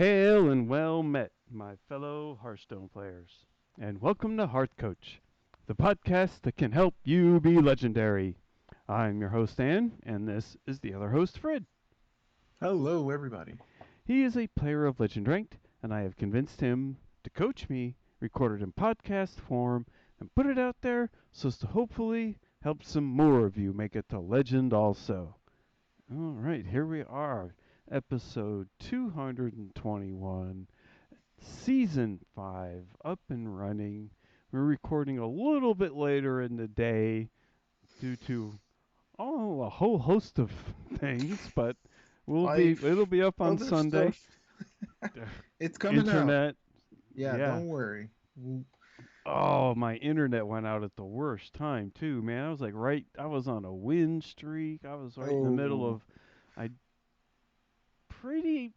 Hail and well met, my fellow Hearthstone players, and welcome to Hearthcoach, the podcast that can help you be legendary. I'm your host, Ann, and this is the other host, Fred. Hello, everybody. He is a player of Legend Ranked, and I have convinced him to coach me, record it in podcast form, and put it out there so as to hopefully help some more of you make it to Legend also. All right, here we are, episode 221. Season 5 up and running. We're recording a little bit later in the day due to a whole host of things, but it'll Life, be up on other Sunday. stuff. It's coming out. Internet, Yeah, yeah. don't worry. Oh, my internet went out at the worst time too, man. I was on a win streak. I was right in the middle Oh, of I pretty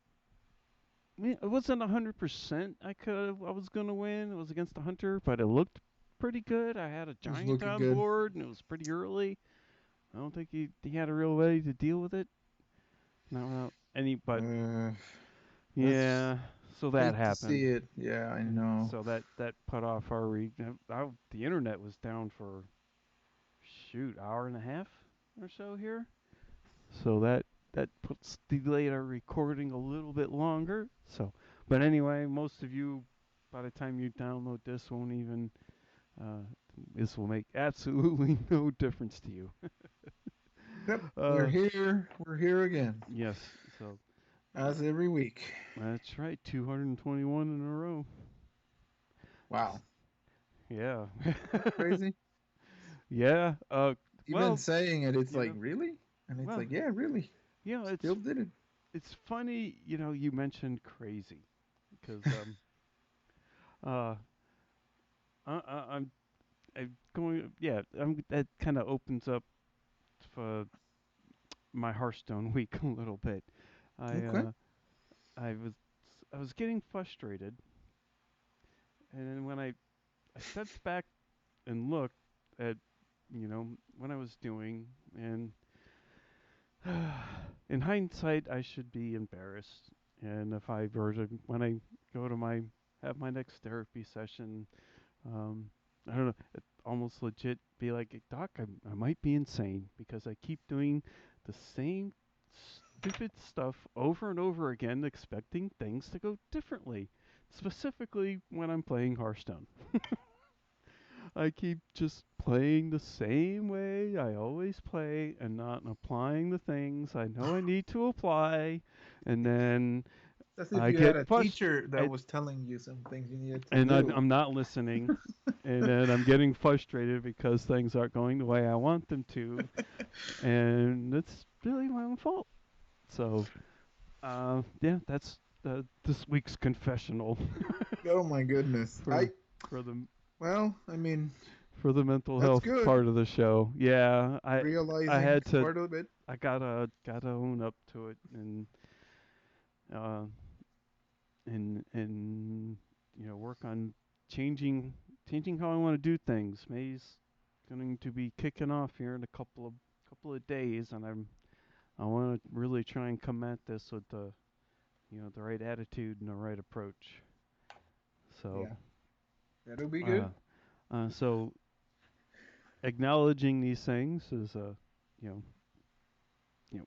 it wasn't 100%. I was gonna win. It was against the hunter, but it looked pretty good. I had a it was giant looking on good. board, and it was pretty early. I don't think he had a real way to deal with it. Not without any, but Uh, that's yeah. So that hate to happened, see it. Yeah, I and know. so that put off our week. The internet was down for hour and a half or so here. So that puts delayed our recording a little bit longer. So, but anyway, most of you, by the time you download this, won't even. Uh, this will make absolutely no difference to you. Yep, we're uh, here. We're here again, yes. So as every week. that's right. 221 in a row. Wow, Yeah. that's crazy. Yeah. Even Well, saying it, it's you like, know. really? And it's Well, like, yeah, really. you know, Still did it. it's funny. You mentioned crazy because uh, I'm going. Yeah, that kind of opens up for my Hearthstone week a little bit. I Okay. uh, I was I was getting frustrated, and then when I stepped back and looked at what I was doing, and in hindsight, I should be embarrassed. And if I were to, when I go to have my next therapy session, I don't know, it almost legit be like, Doc, I might be insane because I keep doing the same stupid stuff over and over again, expecting things to go differently. Specifically when I'm playing Hearthstone. I keep just playing the same way I always play and not applying the things I know I need to apply. And then It's as if I you had get a teacher that frustrated was telling you some things you needed to and do. I'm not listening. And then I'm getting frustrated because things aren't going the way I want them to. And it's really my own fault. So, yeah, that's this week's confessional Oh my goodness. for for the I mean, for the mental that's health good. part of the show. Yeah, I Realizing had to part of it. I gotta own up to it uh and work on changing changing how I want to do things. May's going to be kicking off here in a couple of days, and I want to really try and come at this with the right attitude and the right approach. So Yeah, that'll be uh, good. so acknowledging these things is you know you know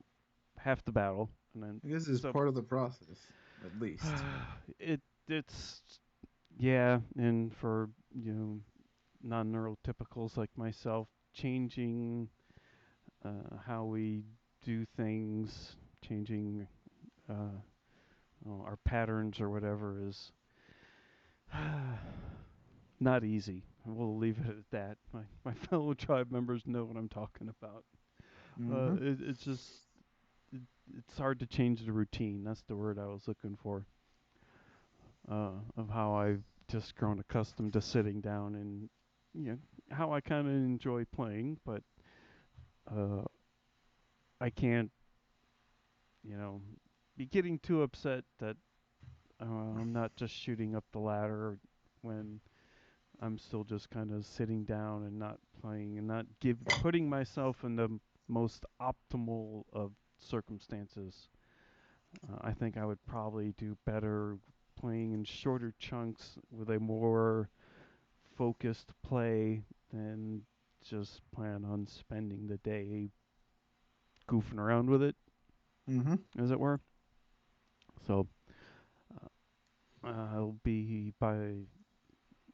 half the battle, and then This is so part of the process, at least. it's yeah, and for non-neurotypicals like myself, changing how we do things, changing uh, our patterns or whatever is not easy. We'll leave it at that. My fellow tribe members know what I'm talking about. Mm-hmm. It's just it, it's hard to change the routine. That's the word I was looking for. Of how I've just grown accustomed to sitting down and how I kind of enjoy playing, but uh, I can't you know be getting too upset that I'm not just shooting up the ladder when I'm still just kind of sitting down and not playing and not putting myself in the most optimal of circumstances I think I would probably do better playing in shorter chunks with a more focused play than just plan on spending the day goofing around with it, Mm-hmm. as it were. So I'll be by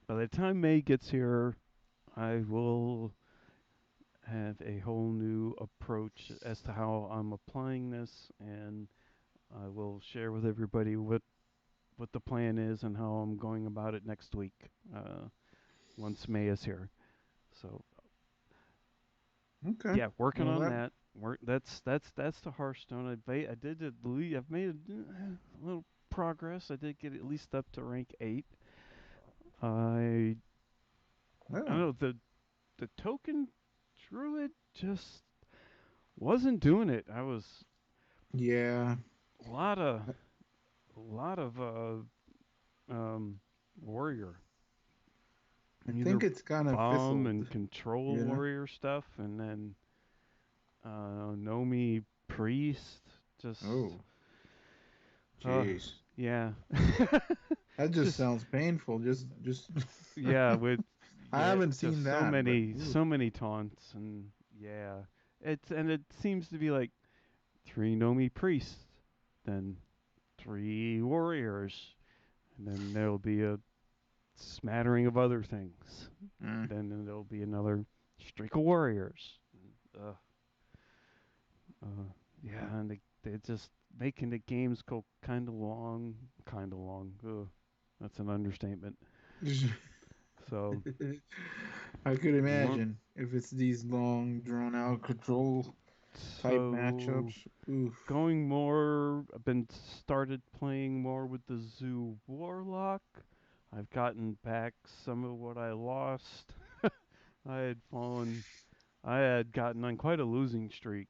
the time May gets here, I will have a whole new approach as to how I'm applying this, and I will share with everybody what the plan is and how I'm going about it next week. Once May is here. So Okay. yeah, working Well, on that. that. That's the Hearthstone. I did at least I've made a little progress. I did get at least up to rank 8. I I don't Oh. know the token druid just wasn't doing it. I was Yeah. a lot of a lot of um warrior, I either think it's kind of bomb fizzled. and control You know. warrior stuff, and then Nomi priest. Just Oh. uh Jeez. yeah. That just just sounds painful. Just. yeah with I yeah haven't seen just that, but ooh. so many taunts and yeah it seems to be like 3 Nomi priests, then 3 warriors, and then there'll be a smattering of other things. Mm. Then there'll be another streak of warriors. Uh, uh, yeah, and they just making the games go kind of long, kind of long. Ugh, that's an understatement. So I could more, imagine if it's these long, drawn out control type so matchups. Oof. going more. I've been started playing more with the Zoo Warlock. I've gotten back some of what I lost. I had fallen I had gotten on quite a losing streak.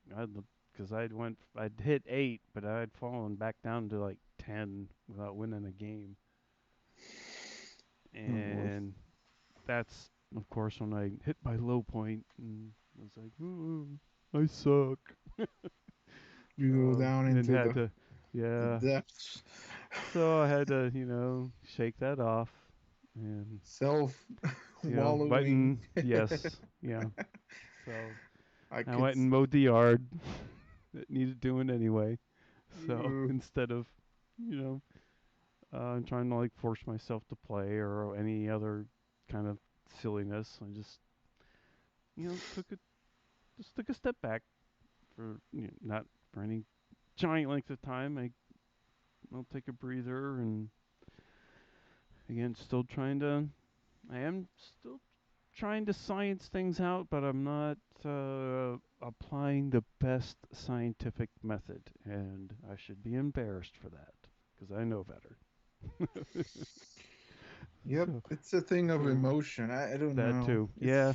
Because I'd hit 8, but I had fallen back down to like 10 without winning a game, Oh boy. and that's of course when I hit my low point and was like, "Ooh, I suck," You go down and into had the to, yeah. depths. So I had to, shake that off, and Self wallowing. button yes, yeah. So I I could. went and mowed the yard. It needed doing anyway. So Ooh. instead of, you know, trying to like force myself to play or any other kind of silliness, I just, took a step back for not for any giant length of time. I'll take a breather and again, I am still trying to science things out, but I'm not applying the best scientific method, and I should be embarrassed for that because I know better. Yep, So, it's a thing of so emotion. I don't that know. too. Yeah.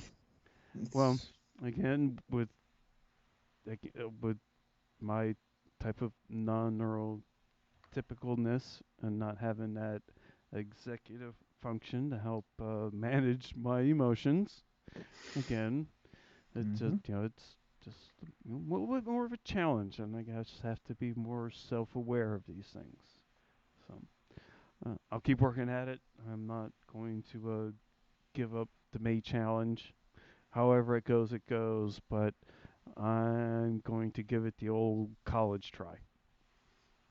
Well, It's again, with my type of non-neurotypicalness and not having that executive function to help manage my emotions, again, it just hmm it's just more of a challenge, and I guess have to be more self-aware of these things. So I'll keep working at it. I'm not going to give up the May challenge. However it goes, it goes. But I'm going to give it the old college try.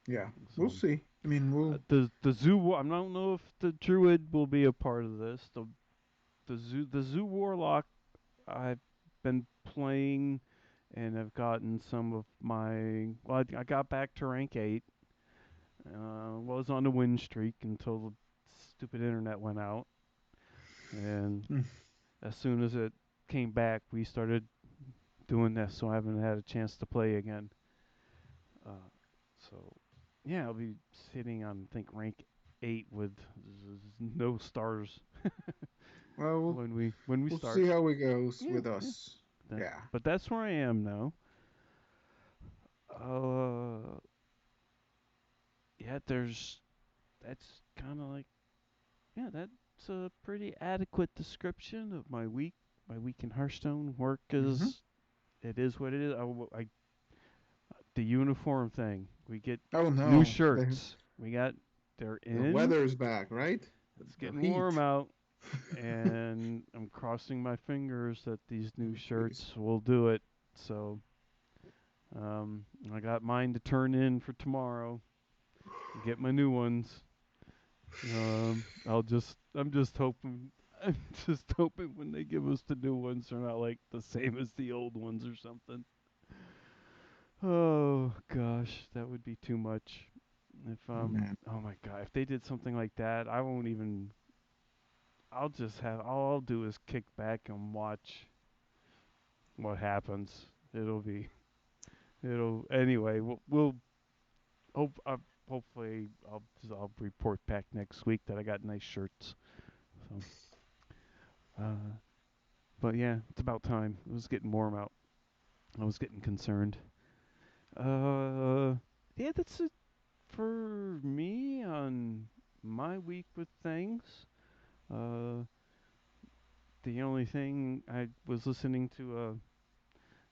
yeah, we'll So see. I mean, we'll. the zoo. I don't know if the druid will be a part of this. The zoo warlock. I've been playing, and I've gotten some of my. Well, I got back to rank 8. Was on a win streak until the stupid internet went out, and Hmm. as soon as it came back, we started doing this. So I haven't had a chance to play again. Uh, so yeah, I'll be sitting on I think rank 8 with no stars Well, when we we'll start. see how it goes Yeah, with yeah. us. Yeah. But that's where I am now. Uh, yeah. That's kind of like yeah. That's a pretty adequate description of my week. My week in Hearthstone work hmm is it is what it is. The uniform thing. We get Oh new no, shirts. They're the in. weather is back, right? It's The getting warm heat. out, and I'm crossing my fingers that these new Oh, jeez. shirts will do it. So I got mine to turn in for tomorrow. Get my new ones. I'm just hoping, I'm just hoping when they give us the new ones, they're not like the same as the old ones or something. Oh gosh, that would be too much. If Oh man. oh my god, if they did something like that, I won't even. I'll just have all I'll do is kick back and watch what happens. It'll be it'll anyway. We'll hope hopefully I'll report back next week that I got nice shirts. So, uh, but yeah, it's about time. It was getting warm out. I was getting concerned. Uh, yeah, that's it for me on my week with things. Uh, the only thing I was listening to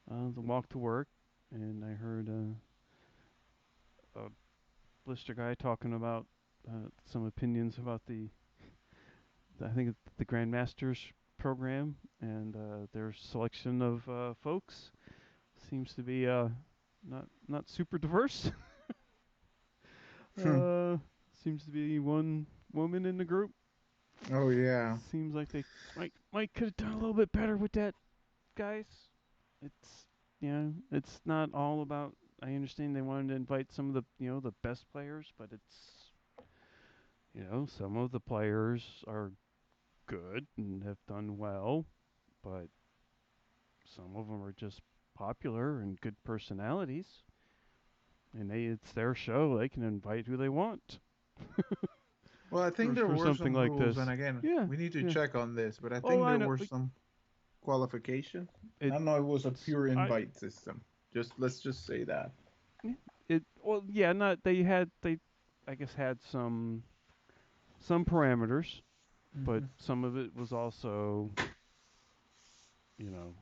the walk to work, and I heard a blister guy talking about some opinions about I think it's the Grandmasters program and their selection of folks seems to be not super diverse. Hmm. uh, Seems to be one woman in the group. Oh yeah. Seems like they might could have done a little bit better with that, guys. It's it's not all about. I understand they wanted to invite some of the the best players, but it's some of the players are good and have done well, but some of them are just popular and good personalities, and it's their show. They can invite who they want Well, I think there for were something some like rules, this. and again, Yeah, we need to yeah. check on this, but I Oh, think I there know. were some qualifications. I It don't know. It was a it's pure I invite system. Just let's just say that. yeah, it well yeah not they I guess had some parameters, but Hmm. some of it was also you know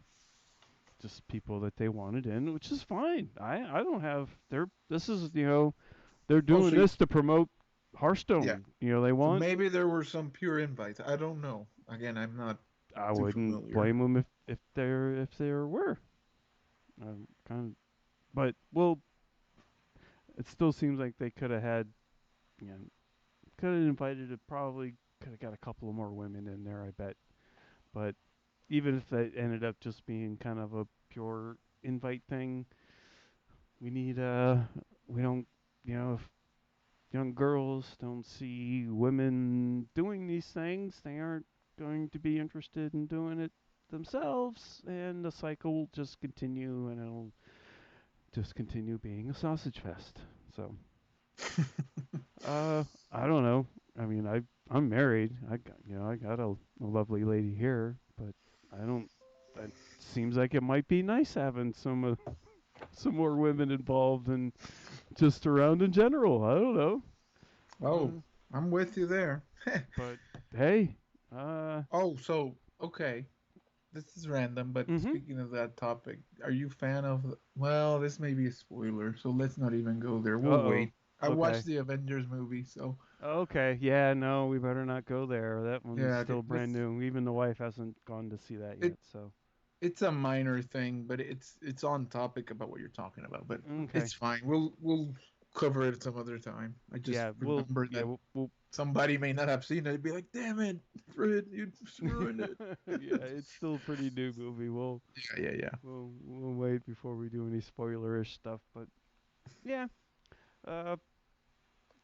just people that they wanted in, which is fine. I don't have they're this is they're Oh, doing so this to promote yeah. Hearthstone. They So want. maybe there were some pure invites. I don't know. Again, I'm not I too wouldn't familiar. blame them if there were. Kind of, but well, it still seems like they could have had you know could have invited it probably could have got a couple of more women in there. I bet, but even if that ended up just being kind of a pure invite thing, we need we don't if young girls don't see women doing these things, they aren't going to be interested in doing it themselves, and the cycle will just continue, and it'll just continue being a sausage fest. So, I don't know. I mean, I'm married. I got a lovely lady here, but I don't. It seems like it might be nice having some more women involved and just around in general. I don't know. Oh, I'm with you there. But hey, uh, Oh, so okay. This is random, but mm-hmm. speaking of that topic, are you fan of? Well, this may be a spoiler, so let's not even go there. Uh We'll oh. wait. I watched Okay. the Avengers movie, so Okay. Yeah. No, we better not go there. That one's yeah, still let's. brand new. Even the wife hasn't gone to see that It yet. So. it's a minor thing, but it's on topic about what you're talking about. But Okay. it's fine. We'll cover it some other time. I just Yeah. remember Yeah. that somebody may not have seen it. Be like, damn it, Fred, you ruined it. Yeah. It's still a pretty new movie. Yeah, yeah, yeah. We'll wait before we do any spoilerish stuff. But yeah. Uh.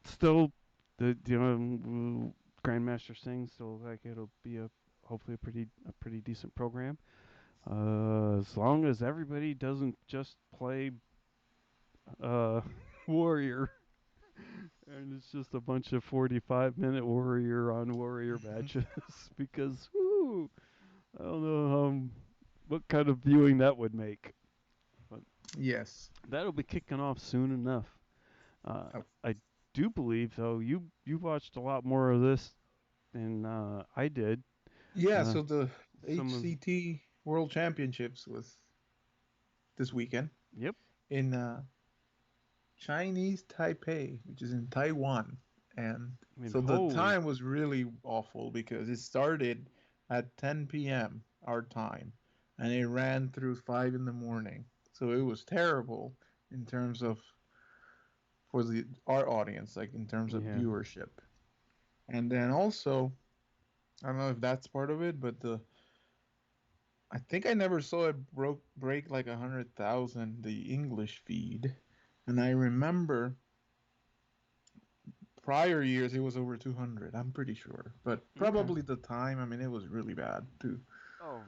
Still, the Grandmaster sings. Still like it'll be a hopefully a pretty decent program. As long as everybody doesn't just play uh, Warrior, and it's just a bunch of 45-minute Warrior on Warrior matches, because whoo, I don't know what kind of viewing that would make. But Yes. that'll be kicking off soon enough. Uh, Oh. I do believe though you watched a lot more of this than I did. Yeah, Uh, so the some of HCT World Championships was this weekend yep. in Chinese Taipei, which is in Taiwan. And I mean, so the holy, time was really awful because it started at 10 p.m. our time and it ran through 5 in the morning. So it was terrible in terms of for the our audience, like in terms of yeah. viewership. And then also, I don't know if that's part of it, but the I think I never saw it break like 100,000 the English feed. And I remember prior years it was over 200. I'm pretty sure, but Okay. probably the time. I mean, it was really bad too. Oh,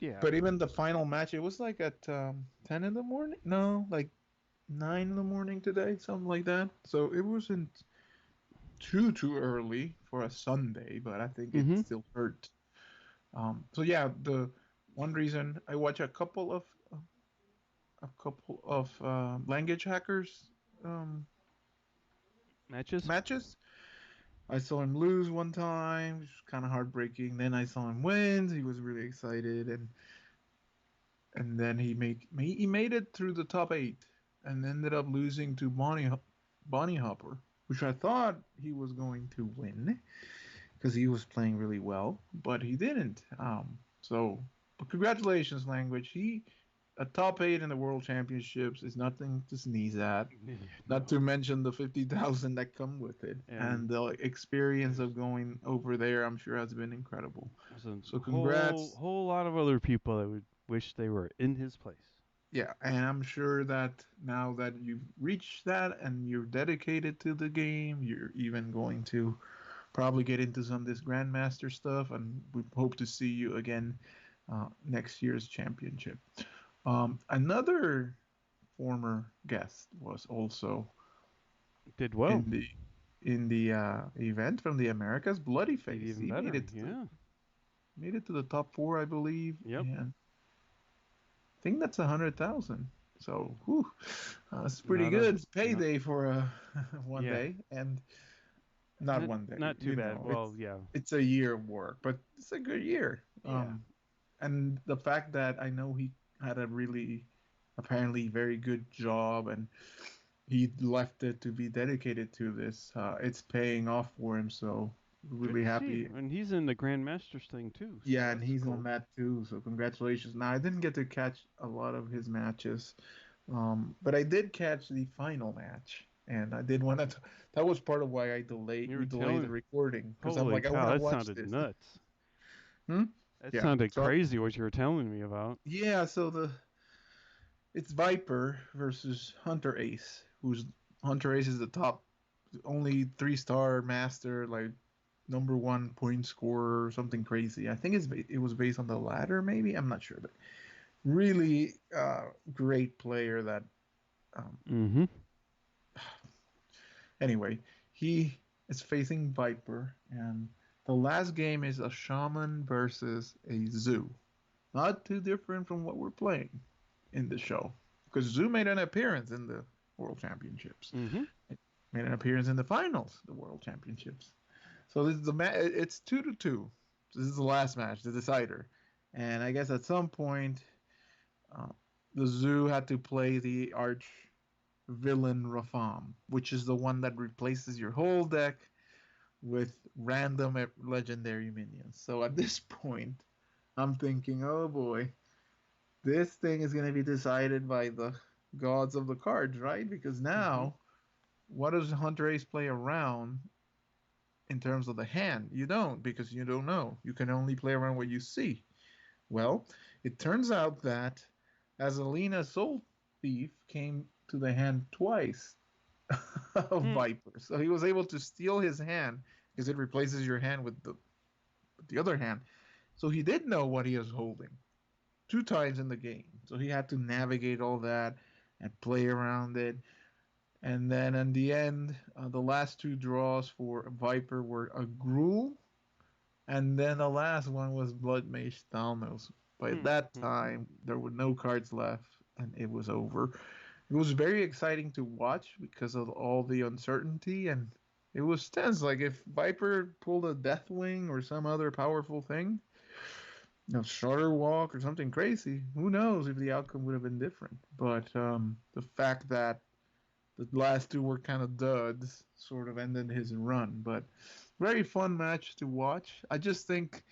yeah. But even the final match, it was like at 10 in the morning. No, like 9 in the morning today, something like that. So it wasn't too early for a Sunday, but I think it Mm-hmm. still hurt. So yeah, the one reason I watch a couple of language hackers um, Matches. matches. I saw him lose one time, which was kind of heartbreaking. Then I saw him win. He was really excited, and then he made it through the top eight, and ended up losing to Bonnie Hopper, which I thought he was going to win because he was playing really well, but he didn't. But congratulations, Language. He a top eight in the World Championships is nothing to sneeze at. Yeah, Not no. to mention the 50,000 that come with it, And and the experience there's of going over there, I'm sure, has been incredible. there's a So whole congrats. whole lot of other people that would wish they were in his place. Yeah, and I'm sure that now that you've reached that and you're dedicated to the game, you're even going to probably get into some of this Grandmaster stuff, and we hope to see you again next year's championship. Another former guest was also Did well. in the event from the Americas. Bloody Did Face. even He made better. it to the Yeah. made it to the top four, I believe, Yep. and I think that's 100,000. So, whew, it's pretty Not a good. It's not payday for one yeah. day, and not Not one day. not too bad. It's Well, yeah. it's a year of work, but it's a good year. Yeah. And the fact that I know he had a really apparently very good job and he left it to be dedicated to this, it's paying off for him. So Good really to see. happy. And he's in the Grandmasters thing too, so Yeah, and that's he's on cool. that too. So congratulations. Now I didn't get to catch a lot of his matches, but I did catch the final match, and I did want to. That was part of why I You were we delayed the telling recording because I'm holy like I want cow, to that watch sounded this. nuts. Hmm? That Yeah. sounded So crazy what you were telling me about. yeah, so the it's Viper versus Hunter Ace, who's Hunter Ace is the top, only 3-star master, like number one point scorer or something crazy. I think it was based on the ladder, maybe I'm not sure, but really great player that um, Mm-hmm. anyway, he is facing Viper, and the last game is a shaman versus a zoo. Not too different from what we're playing in the show, because zoo made an appearance in the World Championships. Mm-hmm. It made an appearance in the finals, the World Championships. So this is it's 2-2. This is the last match, the decider, and I guess at some point, uh, the zoo had to play the arch villain Rafam, which is the one that replaces your whole deck with random legendary minions. So at this point, I'm thinking, oh boy, this thing is going to be decided by the gods of the cards, right? Because Mm-hmm. now, what does Hunter Ace play around in terms of the hand? You don't, because you don't know. You can only play around what you see. Well, it turns out that Azalina Soul Thief came to the hand twice of Hmm. Viper. So he was able to steal his hand because it replaces your hand with the other hand. So he did know what he was holding two times in the game. So he had to navigate all that and play around it. And then in the end, the last two draws for Viper were a Gruul, and then the last one was Blood Mage Thalnos. By Hmm. that Hmm. time, there were no cards left, and it was over. It was very exciting to watch because of all the uncertainty, and it was tense. Like if Viper pulled a Deathwing or some other powerful thing, Shorter Walk or something crazy, who knows if the outcome would have been different. But the fact that The last two were kind of duds, sort of ended his run. But very fun match to watch. I just think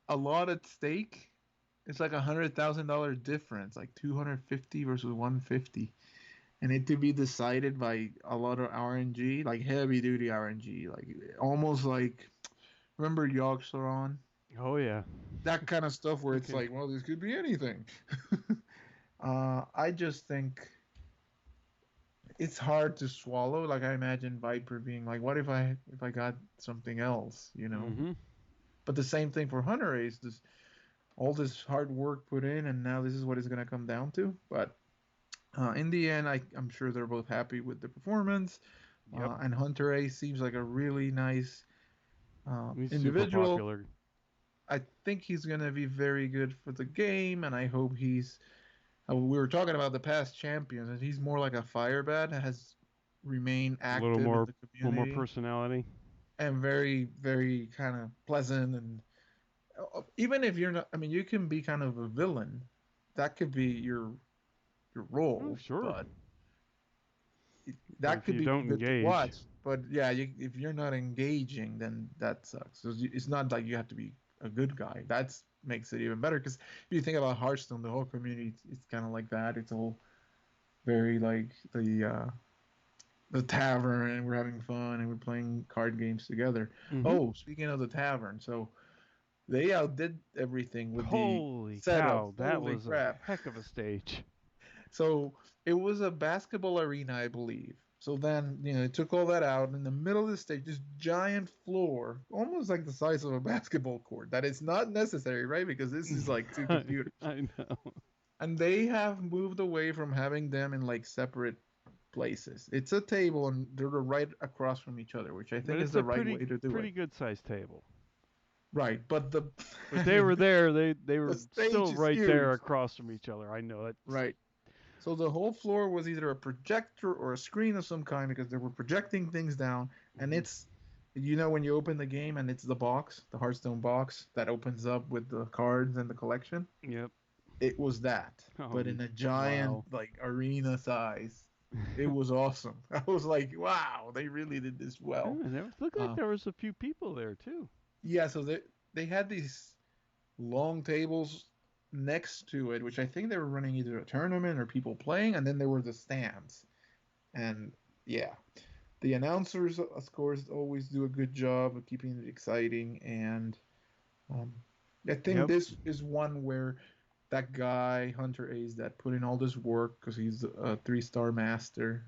a lot at stake. It's like $100,000 difference, like 250 versus 150, and it to be decided by a lot of RNG, like heavy duty RNG, like almost like remember Yogg-Saron? Oh yeah. That kind of stuff where it's Okay. like, well, this could be anything. I just think it's hard to swallow. Like I imagine Viper being like, what if I got something else, you know? Mhm. But the same thing for Hunter Ace. This all this hard work put in, and now this is what it's gonna come down to. But in the end, I'm sure they're both happy with the performance. Yep. And Hunter Ace seems like a really nice He's super individual. popular. I think he's gonna be very good for the game, and I hope he's. We were talking about the past champions, and he's more like a Firebat that has remained A little active in more, the little more community personality. and very, very kind of pleasant. And even if you're not, I mean, you can be kind of a villain. That could be your Oh role, sure. but But that if could you be don't good to engage, watch. But yeah, if you're not engaging, then that sucks. So it's not like you have to be a good guy. That makes it even better because if you think about Hearthstone, the whole community, it's kind of like that. It's all very like the tavern, and we're having fun, and we're playing card games together. mhm. Oh, speaking of the tavern, so they outdid everything with the Holy setup. cow, that Holy was a crap! heck of a stage. So it was a basketball arena, I believe. So then, they took all that out in the middle of the stage, this giant floor, almost like the size of a basketball court. That is not necessary, right? Because this is like two computers. I know. And they have moved away from having them in like separate places. It's a table and they're right across from each other, which I But think is it's the a right way to do it. pretty good sized table. Right. But But I they mean, were there. They the were stage still is right there huge. across from each other. I know that. Right. So the whole floor was either a projector or a screen of some kind because they were projecting things down. And Mhm. it's, when you open the game and it's the box, the Hearthstone box that opens up with the cards and the collection, Yep. it was that, Oh but in a giant, wow. like, arena size. It was awesome. I was like, wow, they really did this well. And there looked like Uh, there was a few people there too. yeah, so they had these long tables next to it, which I think they were running either a tournament or people playing, and then there were the stands. And yeah, the announcers, of course, always do a good job of keeping it exciting. And um, I think Yep. this is one where that guy, Hunter Ace, that put in all this work because he's a 3-star master,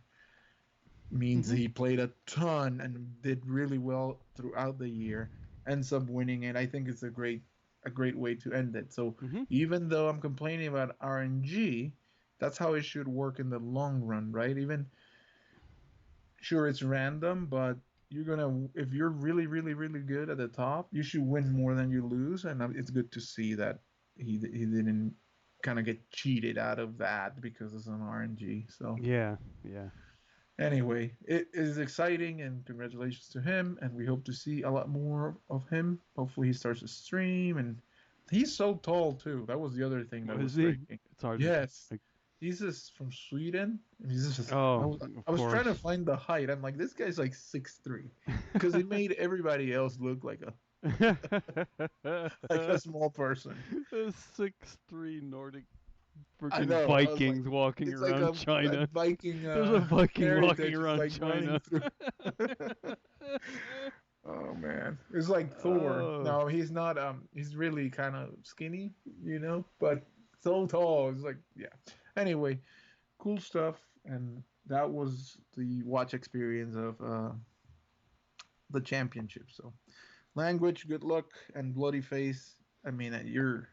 means Mhm. he played a ton and did really well throughout the year, ends up winning it. I think it's a great way to end it. So Mhm. even though I'm complaining about RNG, that's how it should work in the long run, right? Even sure it's random, but you're gonna if you're really, really, really good at the top, you should win more than you lose, and it's good to see that he didn't kind of get cheated out of that because of some RNG. So Yeah. Yeah. anyway, it is exciting, and congratulations to him, and we hope to see a lot more of him. Hopefully he starts to stream, and he's so tall too. That was the other thing that was Was he? striking. It's hard to. Yes, Like, he's just from Sweden. And he's just I oh, was of I was trying to course. find the height. I'm like, this guy's like 6'3", because he made everybody else look like a like a small person. A 6'3" Nordic I freaking know. I was like, Vikings walking it's like around a China. Viking There's a Viking walking heritage is around like running China. through. Oh man, it's like Thor. Oh, No, he's not. He's really kind of skinny, but so tall. It's like, yeah. Anyway, cool stuff, and that was the watch experience of the championship. So, language, good luck, and bloody face. I mean, you're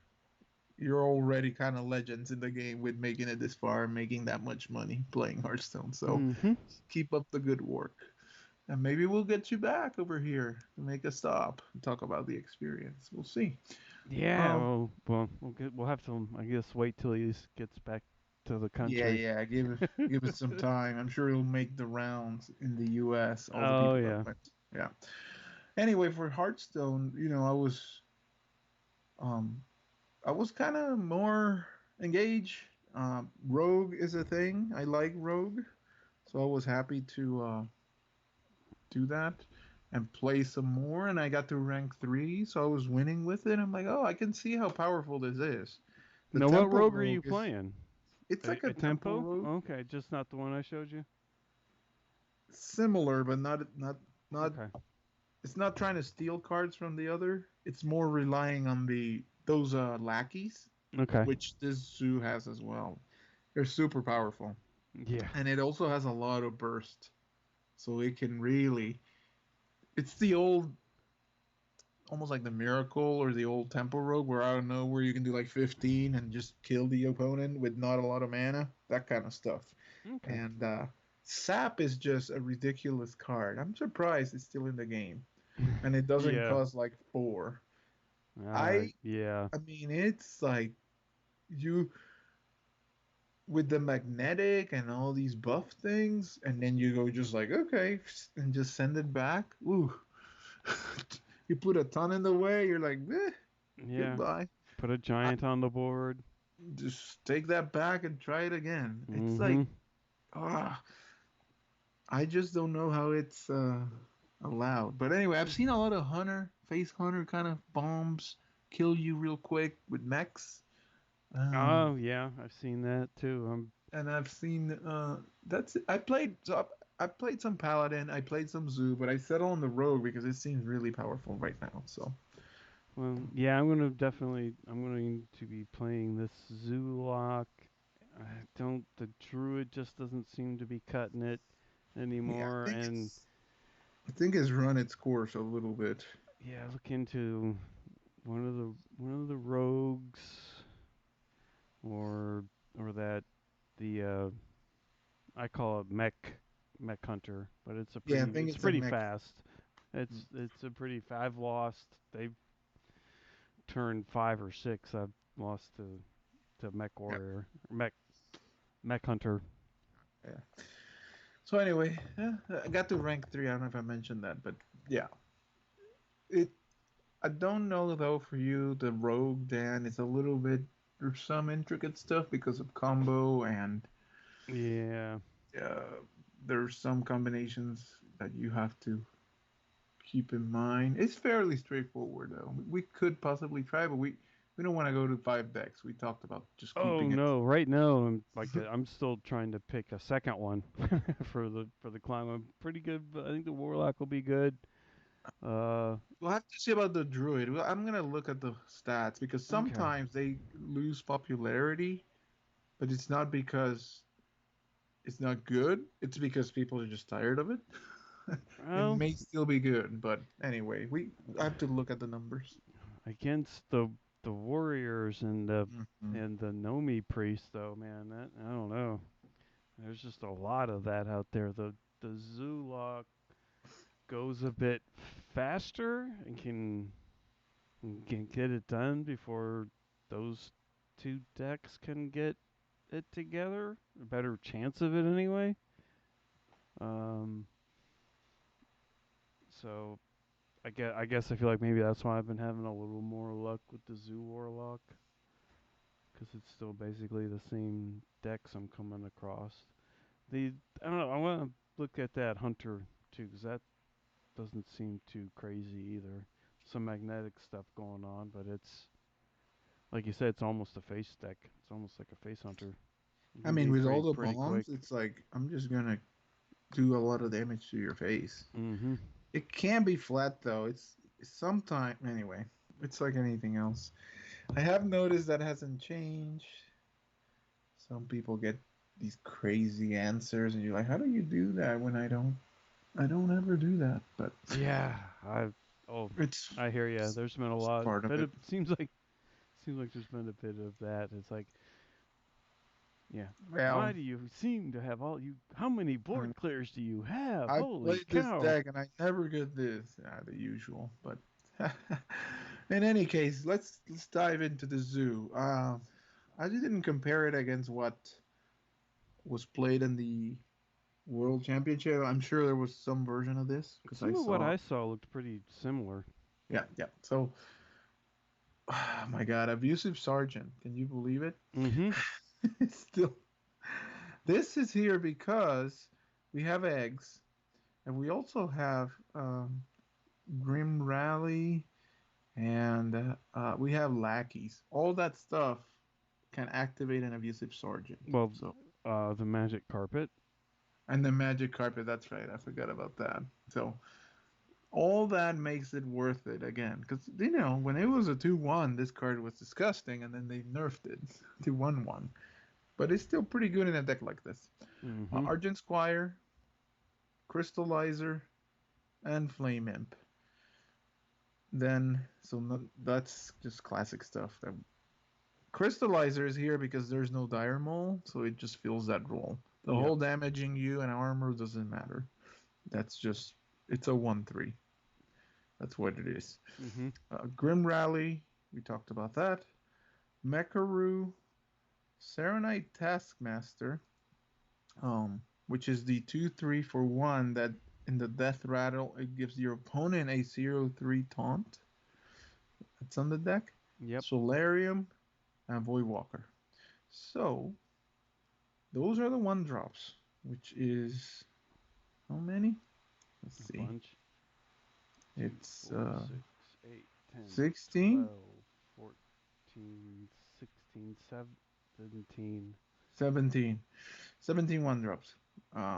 already kind of legends in the game with making it this far and making that much money playing Hearthstone. So, mhm. keep up the good work. And maybe we'll get you back over here to make a stop and talk about the experience. We'll see. Yeah. Um, We'll have to. I guess wait till he gets back to the yeah, country. yeah. Give us some time. I'm sure it'll make the rounds in the U.S. All the Oh people that yeah. went. Yeah. Anyway, for Hearthstone, um, I was kind of more engaged. Rogue is a thing. I like Rogue. So I was happy to do that and play some more, and I got to rank 3, so I was winning with it. I'm like, oh, I can see how powerful this is. The Now, what tempo rogue are you rogue is playing? it's like a A tempo tempo? rogue, Okay, just not the one I showed you. similar, but not. Okay. It's not trying to steal cards from the other. It's more relying on the those lackeys, Okay. which this zoo has as well. They're super powerful, Yeah. and it also has a lot of burst, so it can really. It's the old, almost like the miracle or the old tempo rogue, where I don't know where you can do like 15 and just kill the opponent with not a lot of mana, that kind of stuff. Okay. And Sap is just a ridiculous card. I'm surprised it's still in the game, and it doesn't Yeah. cost like 4. I Yeah. I mean, it's like you with the magnetic and all these buff things, and then you go just like okay, and just send it back. Ooh, you put a ton in the way. You're like, Yeah. goodbye. Put a I, giant on the board. just take that back and try it again. It's like, Mm-hmm. ah, I just don't know how it's allowed. But anyway, I've seen a lot of hunter, face hunter kind of bombs kill you real quick with mechs. Um, Oh yeah, I've seen that too. and I've seen that's I played so I played some paladin, I played some zoo, but I settled on the rogue because it seems really powerful right now. So Well, yeah, I'm going to be playing this Zoolock. I don't. The druid just doesn't seem to be cutting it yeah, anymore. And I think it's run its course a little bit. yeah, look into one of the rogues or that the I call it mech hunter, but Yeah, I think it's it's a pretty mech. fast. It's a pretty. I've lost. They've turned 5 or 6. I've lost to mech Yeah, warrior, mech hunter. yeah. So anyway, I got to rank 3. I don't know if I mentioned that, but yeah, it. I don't know though for you, the rogue Dan. It's a little bit. There's some intricate stuff because of combo and Yeah. uh, there's some combinations that you have to keep in mind. It's fairly straightforward though. We could possibly try, but we don't want to go to 5 decks. We talked about just Oh keeping it. no! Right now, I'm still trying to pick a second one for the climb. I'm pretty good, but I think the warlock will be good. Uh, We'll have to see about the druid. Well, I'm gonna look at the stats because okay. sometimes they lose popularity, but it's not because it's not good. It's because people are just tired of it. It Well, may still be good, but anyway, we I have to look at the numbers. against the warriors Hmm. and the Nomi priest, though, man, that I don't know. There's just a lot of that out there. The Zulok goes a bit faster and can get it done before those two decks can get it together. A better chance of it anyway. Um, so I guess I feel like maybe that's why I've been having a little more luck with the Zoo Warlock, because it's still basically the same decks I'm coming across. The I don't know. I want to look at that Hunter too, because that doesn't seem too crazy either. Some magnetic stuff going on, but it's like you said, it's almost a face deck. It's almost like a face hunter. You I can mean, with all degrade the pretty quick. bombs, it's like I'm just gonna do a lot of damage to your face. Mm-hmm. It can be flat though. It's sometime anyway. It's like anything else. I have noticed that hasn't changed. Some people get these crazy answers, and you're like, how do you do that when I don't? I don't ever do that, but Yeah, I oh, it's, I hear ya. There's been a it's lot, part of but it. it seems like there's been a bit of that. It's like, yeah, why Well, do you seem to have all you? How many uh, board clears do you have? I Holy played this cow! deck and I never get this. The usual, but in any case, let's dive into the zoo. I didn't compare it against what was played in the World Championship. I'm sure there was some version of this because I Some of what saw. I saw looked pretty similar. Yeah, yeah. So, oh my God, abusive sergeant. Can you believe it? Mm-hmm. Still, this is here because we have eggs, and we also have Grim Rally, and we have lackeys. All that stuff can activate an abusive sergeant. Well, So, the magic carpet. and the magic carpet. That's right. I forgot about that. So all that makes it worth it again, because when it was a 2-1, this card was disgusting, and then they nerfed it to 1-1. But it's still pretty good in a deck like this. Mm-hmm. Argent Squire, Crystallizer, and Flame Imp. Then, so that's just classic stuff. Crystallizer is here because there's no Dire Maul, so it just fills that role. The Yep. whole damaging you and armor doesn't matter. That's just, it's a 1-3. That's what it is. Mm-hmm. Grim Rally, we talked about that. Mekaru, Serenite Taskmaster, which is the 2/3 for 1 that in the Death Rattle, it gives your opponent a 0/3 taunt. It's on the deck. Yep. Solarium, and Voidwalker. So, those are the 1-drops, which is how many? Let's A see. bunch. 2, It's 4, 6, 8, 10, 16, 12, 14, 16, 17. 17. 17 1-drops.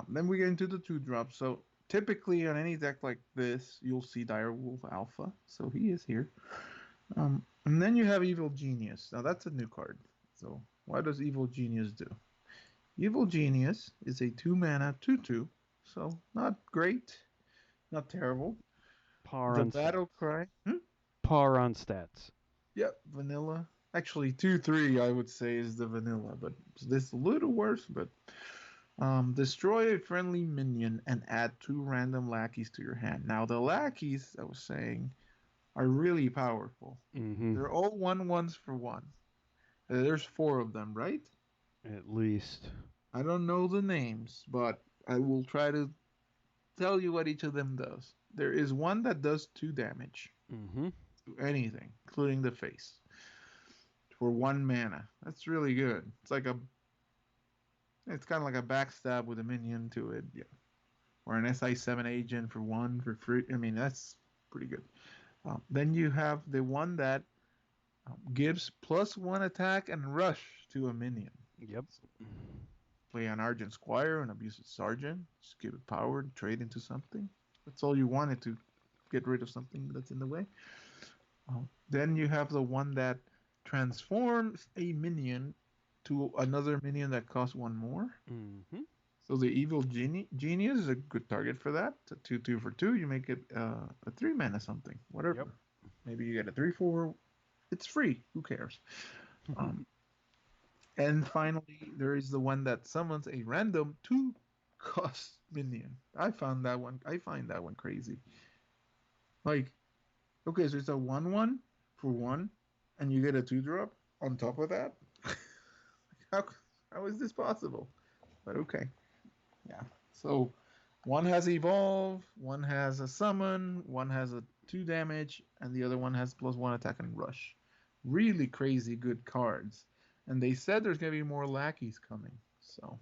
Then we get into the 2-drops. So typically on any deck like this, you'll see Direwolf Alpha. So he is here. And then you have Evil Genius. Now that's a new card. So what does Evil Genius do? Evil Genius is a 2-mana 2/2. So not great, not terrible. Par The on battle stats. cry. Par on stats. Yep, vanilla. Actually, 2/3 I would say is the vanilla, but this a little worse. But destroy a friendly minion and add 2 random lackeys to your hand. Now the lackeys I was saying are really powerful. Mm-hmm. They're all 1/1s for 1. There's 4 of them, right? At least. I don't know the names, but I will try to tell you what each of them does. There is one that does 2 damage Mm-hmm. to anything, including the face, for 1 mana. That's really good. It's kind of like a backstab with a minion to it, yeah. Or an SI7 agent for 1 for free. I mean, that's pretty good. Then you have the one that gives +1 attack and rush to a minion. Yep. Play an Argent Squire, an Abusive Sergeant, just give it power and trade into something. That's all you wanted to get rid of something that's in the way. Then you have the one that transforms a minion to another minion that costs 1 more. Mm-hmm. So the Evil Genius is a good target for that. It's a 2/2 for 2. You make it a 3 mana something, whatever. Yep. Maybe you get a 3/4. It's free. Who cares? And finally, there is the one that summons a random 2-cost minion. I find that one crazy. Like, okay, so it's a 1/1 for 1, and you get a 2-drop on top of that. how how is this possible? But okay, yeah. So one has evolve, one has a summon, one has a 2 damage, and the other one has +1 attack and rush. Really crazy good cards. And they said there's gonna be more lackeys coming, so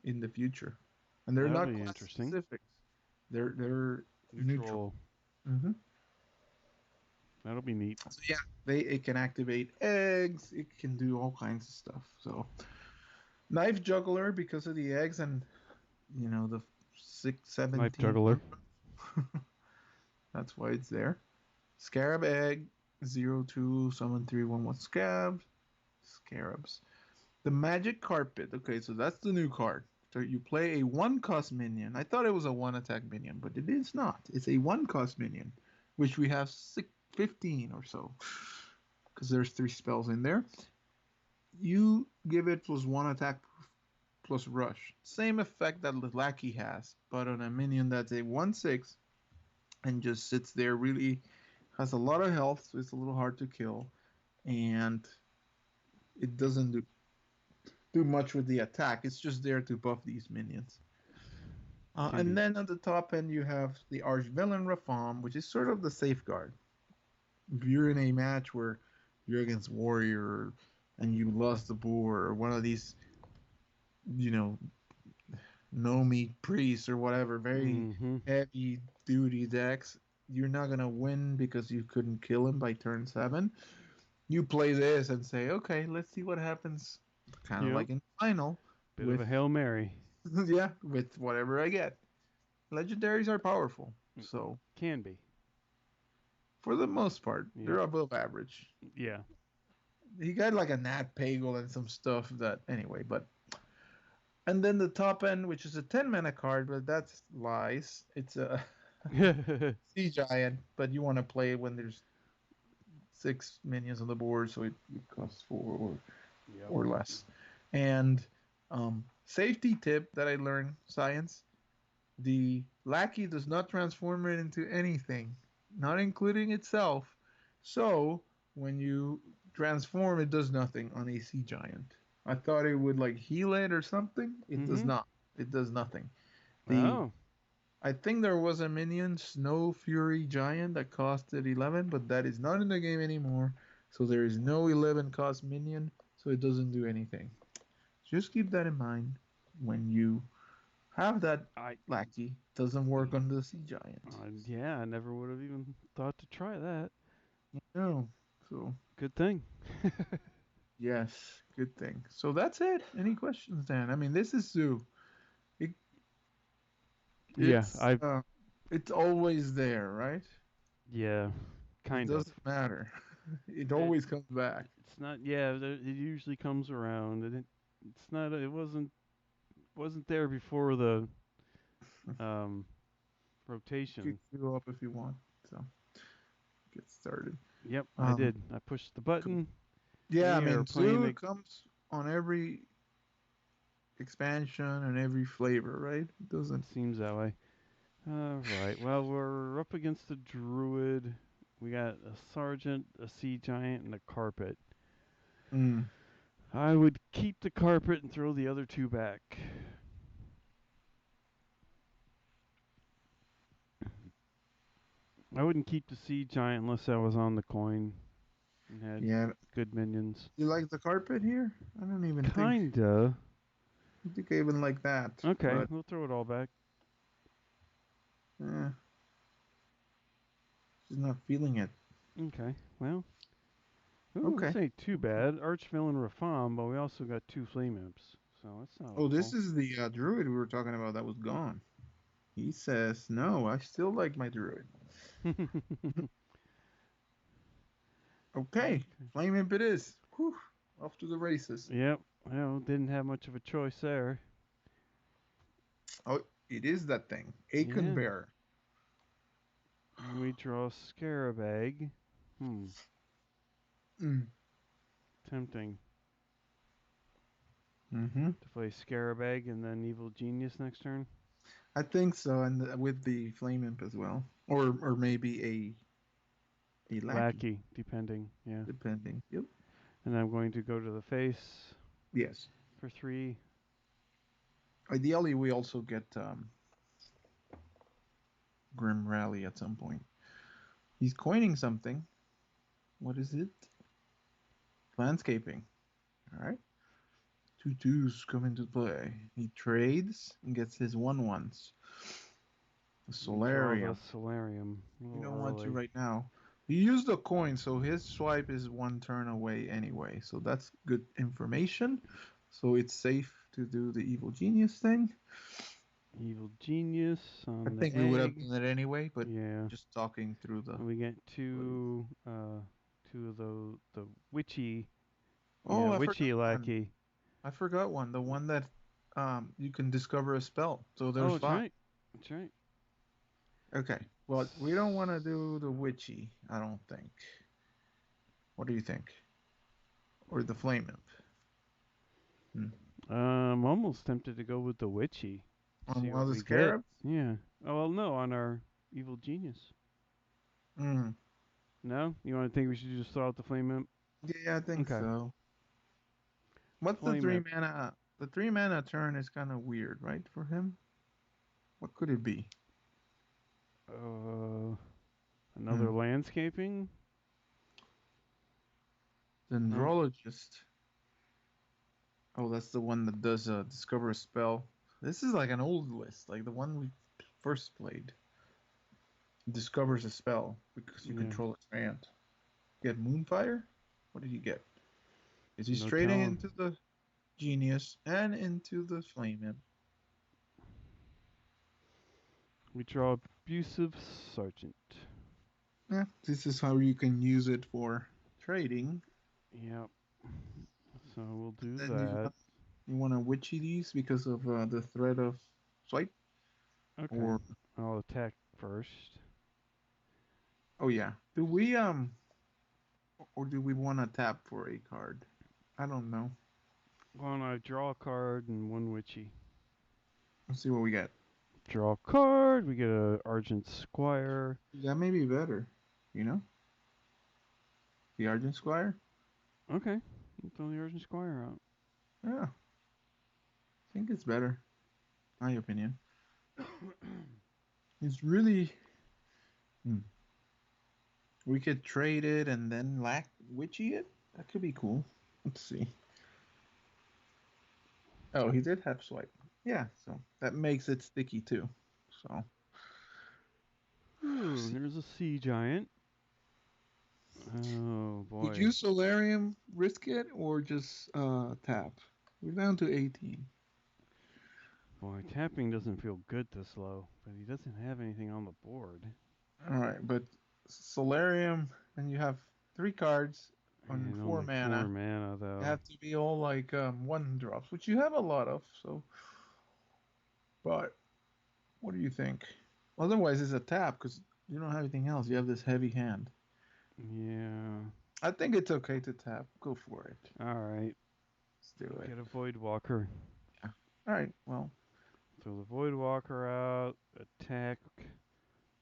in the future. And they're That'll not be class interesting. specifics. They're neutral. Neutral. Mm-hmm. That'll be neat. So yeah, it can activate eggs. It can do all kinds of stuff. So knife juggler because of the eggs and the 6, Knife 17 juggler. That's why it's there. Scarab egg 0/2 summon 3/1 scab. Scarabs. The magic carpet. Okay, so that's the new card. So you play a 1-cost minion. I thought it was a 1-attack minion, but it is not. It's a 1-cost minion, which we have 15 or so, because there's 3 spells in there. You give it +1 attack plus rush. Same effect that the lackey has, but on a minion that's a 1/6 and just sits there. Really has a lot of health, so it's a little hard to kill, and it doesn't do much with the attack. It's just there to buff these minions. And then at the top end, you have the Archvillain Rafam, which is sort of the safeguard. If you're in a match where you're against Warrior and you lost the boar or one of these, no meat priest or whatever, very Mm-hmm. heavy duty decks, you're not gonna win because you couldn't kill him by turn 7. You play this and say, okay, let's see what happens, kind of Yep. like in the final Bit of with a Hail Mary. yeah, with whatever I get. Legendaries are powerful, Mm, so can be. for the most part, they're Yep. above average. Yeah. He got like a Nat Pagel and some stuff that anyway, but and then the top end, which is a 10 mana card, but that's lies. It's a Yep. sea giant, but you want to play it when there's 6 minions on the board, so it costs 4 or less. And safety tip that I learned, science: the lackey does not transform it into anything, not including itself. So when you transform, it does nothing on a sea giant. I thought it would like heal it or something. It does Mm-hmm. not. It does nothing. The Oh. I think there was a minion Snow Fury Giant that costed 11, but that is not in the game anymore. So there is no 11 cost minion, so it doesn't do anything. Just keep that in mind when you have that I. lackey. Doesn't work on the Sea Giant. Yeah. I never would have even thought to try that. No. So Good thing. yes, good thing. So that's it. Any questions, Dan? I mean, this is Zoo. It, Yeah. it's I. uh, it's always there, right? Yeah. It Kind of. doesn't matter. It It. always comes back. It's not. Yeah. It usually comes around, and it's not. It wasn't there before the um Kick rotation. you up if you want. So get started. Yep. I Um, did. I pushed the cool. button. Yeah, I We are mean, playing Zoo the. comes on every expansion and every flavor, right? It doesn't. Seems that way. All right. Well, we're up against the druid. We got a sergeant, a sea giant, and a carpet. Mm, I would keep the carpet and throw the other two back. I wouldn't keep the sea giant unless I was on the coin and had yeah. good minions. You like the carpet here? I don't even think. Kinda. I think I even like that, Okay, but we'll throw it all back. eh, just not feeling it. Okay. Well, ooh, Okay. this ain't too Okay. bad. Archvillain Rafam, but we also got two flame imps, so that's not Oh, this awful. is the druid we were talking about that was gone. He says, no, I still like my druid. Okay. Okay. Flame imp it is. Whew. Off to the races. Yep. Well, didn't have much of a choice there. Oh, it is that thing. Achen Yeah. Bear. And we draw Scarabag. Hmm. Mm. Tempting Mm-hmm. to play Scarabag and then Evil Genius next turn. I think so, and with the flame imp as well, or maybe a lackey, Lackey, depending. Yeah. depending. Yep. And I'm going to go to the face Yes. for 3. Ideally, we also get Grim Rally at some point. He's coining something. What is it? Landscaping. All right. Two twos come into play. He trades and gets his 1/1s. The And draw the Solarium. Solarium a You little don't want to early. right now. He used a coin, so his swipe is 1 turn away anyway. So that's good information. So it's safe to do the evil genius thing. Evil Genius I on the think we would have egg. done it anyway, but Yeah. just talking through the. And we get two of the witchy, Oh, yeah, I forgot witchy one. lackey. I forgot one. The one that you can discover a spell. So Oh, there's that's 5. right. That's right. Okay. Well, we don't want to do the witchy, I don't think. What do you think? Or the flame imp? Hmm. I'm almost tempted to go with the witchy. On See one of what the we get. scarabs? Yeah. Oh well, no, on our evil genius. Hmm. No, you want to think we should just throw out the flame imp? Yeah, I think Okay, so. What's the flame three imp. mana? The 3 mana turn is kind of weird, right, for him? What could it be? Uh, Hmm. another landscaping. No. Dendrologist. Oh, that's the one that does discover a spell. This is like an old list, like the one we first played. Discovers a spell because you Yeah. control its hand. Get Moonfire? What did you get? Is he No trading telling. into the Genius and into the Flame Imp? We draw abusive sergeant. Yeah, this is how you can use it for trading. Yep. So we'll do Then that. you want to witchy these because of the threat of swipe, Okay. or I'll attack first. oh yeah, do we want to tap for a card? I don't know. Well, I draw a card and one witchy. Let's see what we get. Draw a card. We get a Argent Squire. That may be better. You know, the Argent Squire. Okay. Throw the Argent Squire out. Yeah, I think it's better. My opinion. It's really. Hmm. We could trade it and then lack witchy it. That could be cool. Let's see. Oh, he did have swipe. Yeah, so that makes it sticky too. So Ooh, see. there's a sea giant. Oh Would boy. you Solarium risk it or just tap? We're down to 18. Boy, tapping doesn't feel good this low, but he doesn't have anything on the board. All right, but Solarium, and you have 3 cards on And four only 4 mana. mana They though. have to be all like 1 drops, which you have a lot of. So, but what do you think? Otherwise, it's a tap because you don't have anything else. You have this heavy hand. Yeah. I think it's okay to tap. Go for it. Alright. Let's do it. Get a Void Walker. Yeah. All right. Well, Throw the Void Walker out. Attack.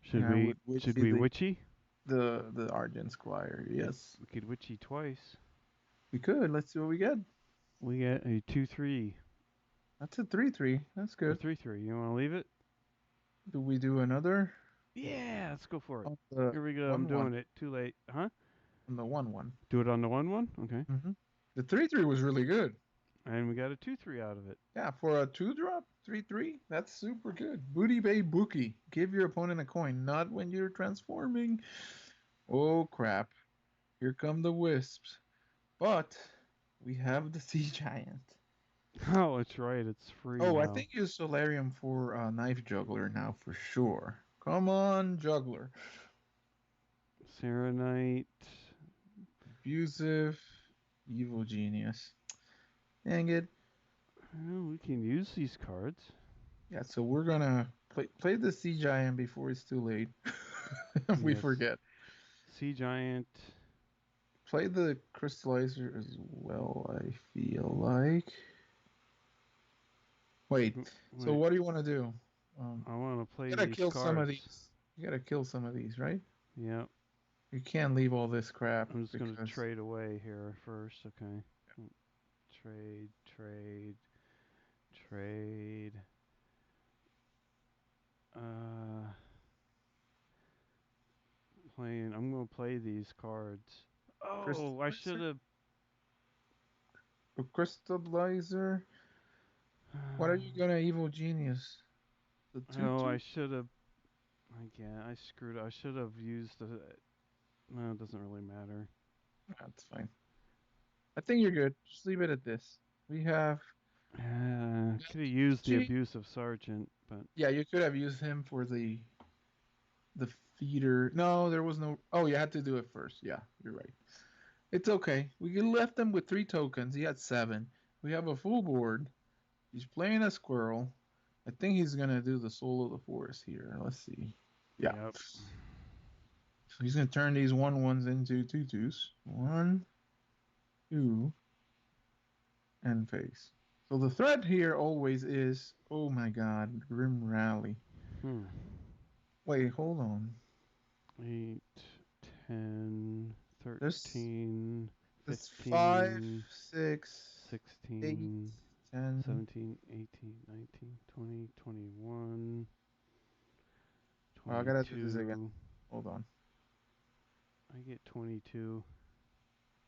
Should yeah, we with which should we the witchy? the Argent Squire. Yes, We could witchy twice. we could. Let's see what we get. We get a 2/3 That's a 3/3. That's or good. 3/3. You want to leave it? Do we do another Yeah, let's go for it. on the Here we go. I'm 1/1? doing it. Too late. Huh? On the 1/1. Do it on the 1/1? Okay. The 3/3 was really good. And we got a 2/3 out of it. Yeah, for a 2 drop 3/3, that's super good. Booty Bay Bookie. Give your opponent a coin, not when you're transforming. Oh crap! Here come the wisps. But we have the Sea Giant. Oh, that's right. It's free Oh, I now. think use Solarium for Knife Juggler now for sure. Come on, Juggler. Serenite. Abusive, Evil Genius. Dang it. Well, we can use these cards. Yeah, so we're gonna play the Sea Giant before it's too late. We Yes. forget. Sea Giant. Play the Crystallizer as well, I feel like. Wait, so Wait. what do you want to do? Um, I want to play you gotta these kill some of cards. these. You gotta kill some of these, right? Yep. You can't leave all this crap I'm just going to because trade away here first. Okay. Trade, trade, trade. Uh, playing. I'm going to play these cards. Oh, I should Crystallizer. have. A Crystallizer. What are you gonna Evil Genius? The two Oh, I two? should have. Again, I screwed up. I should have used the. No, it doesn't really matter. That's fine. I think you're good. Just leave it at this. We have Could have used the G. abusive sergeant, but Yeah, you could have used him for the feeder. No, there was no. Oh, you had to do it first. Yeah, you're right. It's okay. We left him with 3 tokens. He had 7. We have a full board. He's playing a squirrel. I think he's gonna do the soul of the forest here. Let's see. Yeah. yep. So he's gonna turn these 1/1s into 2/2s. 1, 2, and face. So the threat here always is, oh my god, Grim Rally. Hmm. Wait, hold on. 8, 10, There's 13, It's 5, 15, 6, 8, 16, 10. 17, 18, 19, 20, 21, Oh, I gotta do this again. 22. Hold on. I get 22.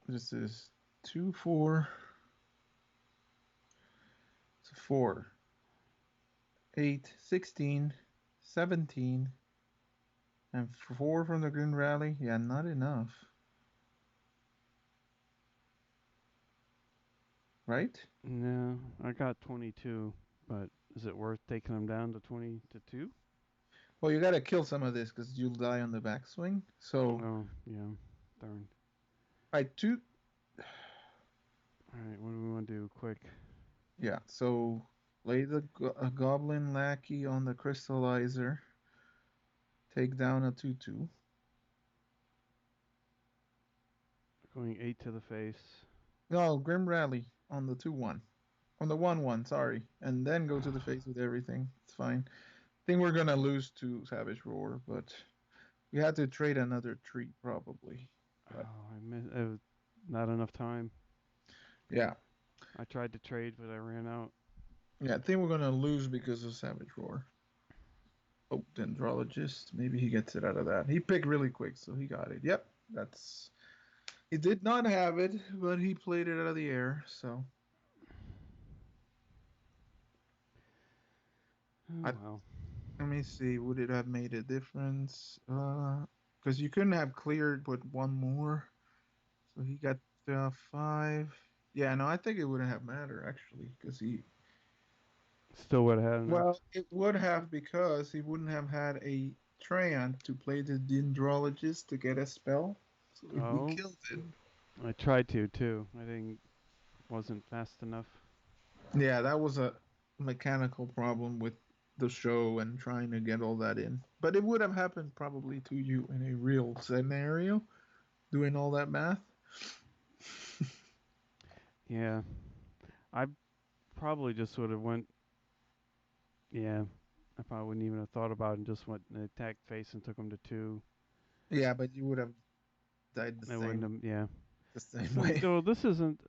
This is 2, 4. It's a 4. 8, 16, 17, and 4 from the Green Rally. Yeah, not enough. Right? No, I got 22, but is it worth taking them down to 20 to 2? Well, you gotta kill some of this because you'll die on the backswing. So, Oh, yeah. Darn. I two. All right, what do we want to do? Quick. Yeah, so lay the Goblin Lackey on the Crystallizer. Take down a 2/2. Going 8 to the face. No, Grim Rally on the 2/1. On the 1/1, sorry. And then go to the face with everything. It's fine. I think we're gonna lose to Savage Roar, but we had to trade another treat probably. But Oh, I missed. It was not enough time. yeah. I tried to trade, but I ran out. Yeah, I think we're gonna lose because of Savage Roar. Oh, Dendrologist. Maybe he gets it out of that. He picked really quick, so he got it. Yep, that's. He did not have it, but he played it out of the air. So Oh I, well. let me see. Would it have made a difference? Because you couldn't have cleared with one more. So he got 5. Yeah, no, I think it wouldn't have mattered actually, because he. Still would have had enough. Well, it would have because he wouldn't have had a Treant to play the Dendrologist to get a spell. So if we Oh, killed it, I tried to too. I think wasn't fast enough. yeah, that was a mechanical problem with the show and trying to get all that in. But it would have happened probably to you in a real scenario, doing all that math. Yeah, I probably just would have went. Yeah, I probably wouldn't even have thought about it and just went and attacked face and took him to 2. Yeah, but you would have died the I wouldn't same have. Yeah. the same So way. though this isn't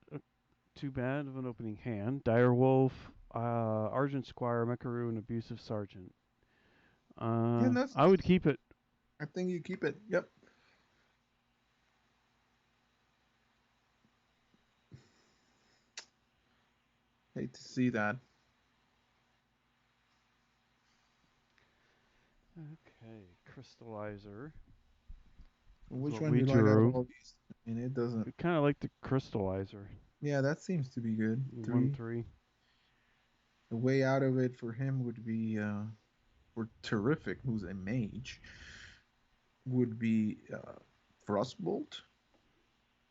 too bad of an opening hand. Direwolf, Argent Squire, Mekaru, and Abusive Sergeant. Yeah, that's. I would keep it. I think you keep it. Yep. Hate to see that. Okay, Crystallizer is Which what one do we you like out of drew. all these? I mean, it doesn't. We kind of like the Crystallizer. Yeah, that seems to be good. One 3. three. The way out of it for him would be for Terrific, who's a mage, would be Frostbolt,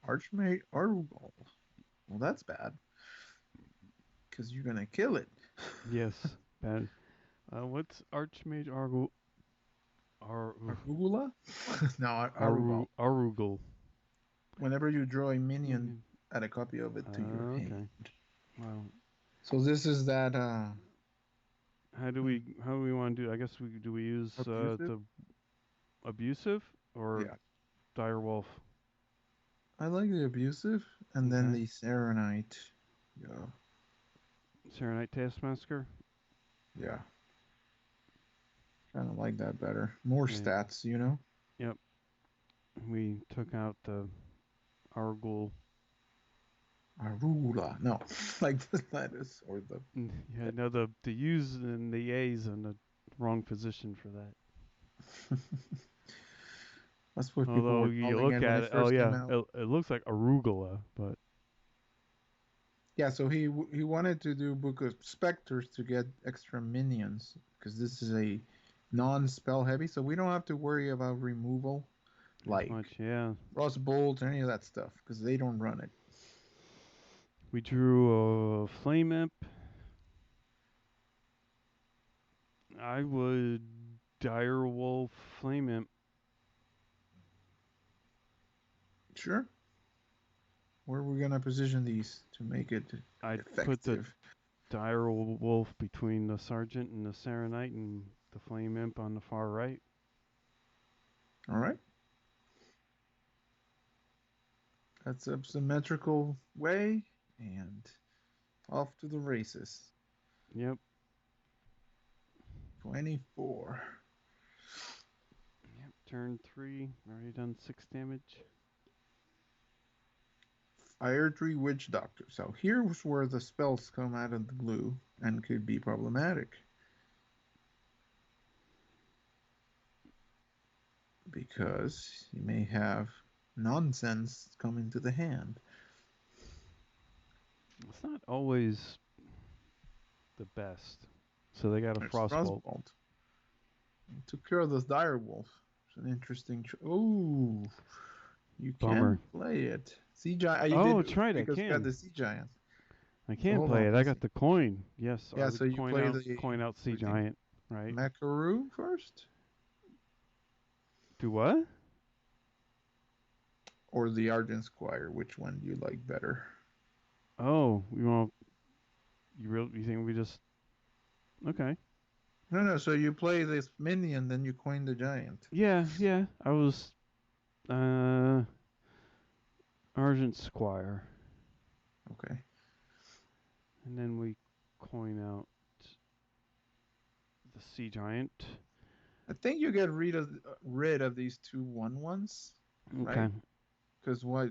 Archmage, Arugol. Well, that's bad because you're gonna kill it. Yes, bad. What's Archmage Argu Arugula? No, Arugol. Arugal? Whenever you draw a minion, Mhm. add a copy of it to your hand. Okay. Well, So this is that how do we want to do? I guess we use abusive. the abusive or Yeah, direwolf? I like the abusive, and then Okay. the Serenite. Yeah, Serenite Taskmaster. yeah, kind of like that better. More Yeah. stats, you know. Yep. We took out the Argul. Arugula. No, like the lettuce or the. Yeah, no, the U's and the A's in the wrong position for that. That's what people Although were you calling look it when at it it, oh first came yeah, out. it looks like arugula, but Yeah, so he wanted to do Book of Specters to get extra minions because this is a non-spell heavy, so we don't have to worry about removal as like much, yeah. Frost Bolt or any of that stuff because they don't run it. We drew a flame imp. I would dire wolf flame imp. Sure. Where are we gonna position these to make it I'd put the effective? dire wolf between the sergeant and the serenite, and the flame imp on the far right. All right. That's a symmetrical way, and off to the races. Yep. 24. Yep. Turn 3. Already done 6 damage. Fire Tree Witch Doctor. So here's where the spells come out of the blue and could be problematic. because you may have nonsense come into the hand. It's not always the best. So they got a There's frostbolt. Frostbolt. Took care of this dire wolf. It's an interesting. Oh, you can Bummer. play it. Sea giant. You Oh, did that's right. I because you got can. the sea giant. I So can hold play on. it. I Let's got see. the coin. Yes, I Yeah. would So you play the coin out Sea with the Giant. Right. Macaru first, Do what? or the Argent Squire. Which one do you like better? Oh, you want? You think we just? Okay. No, no. So you play this minion, then you coin the giant. Yeah, yeah. I was uh Argent Squire, Okay. and then we coin out the Sea Giant. I think you get rid of these two one ones, Okay. right? Because what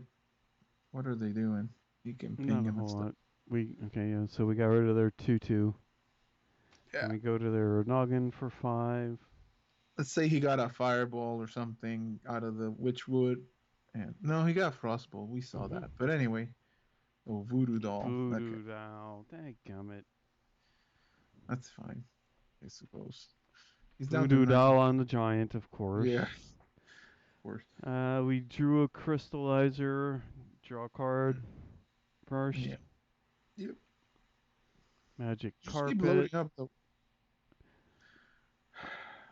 are they doing? You can ping Not a him and whole stuff. lot. We okay. Yeah. So we got rid of their 2/2, and Yeah. we go to their noggin for 5. Let's say he got a fireball or something out of the witchwood, and no, he got frostball. We saw Mhm. that. But anyway, oh voodoo doll. Okay, Voodoo doll. Dadgummit. that's fine. I suppose he's down to Voodoo nine. doll on the giant, of course. Yeah, of course. We drew a crystallizer. Draw a card first. Yeah. Yep. Magic Just keep carpet. loading up the.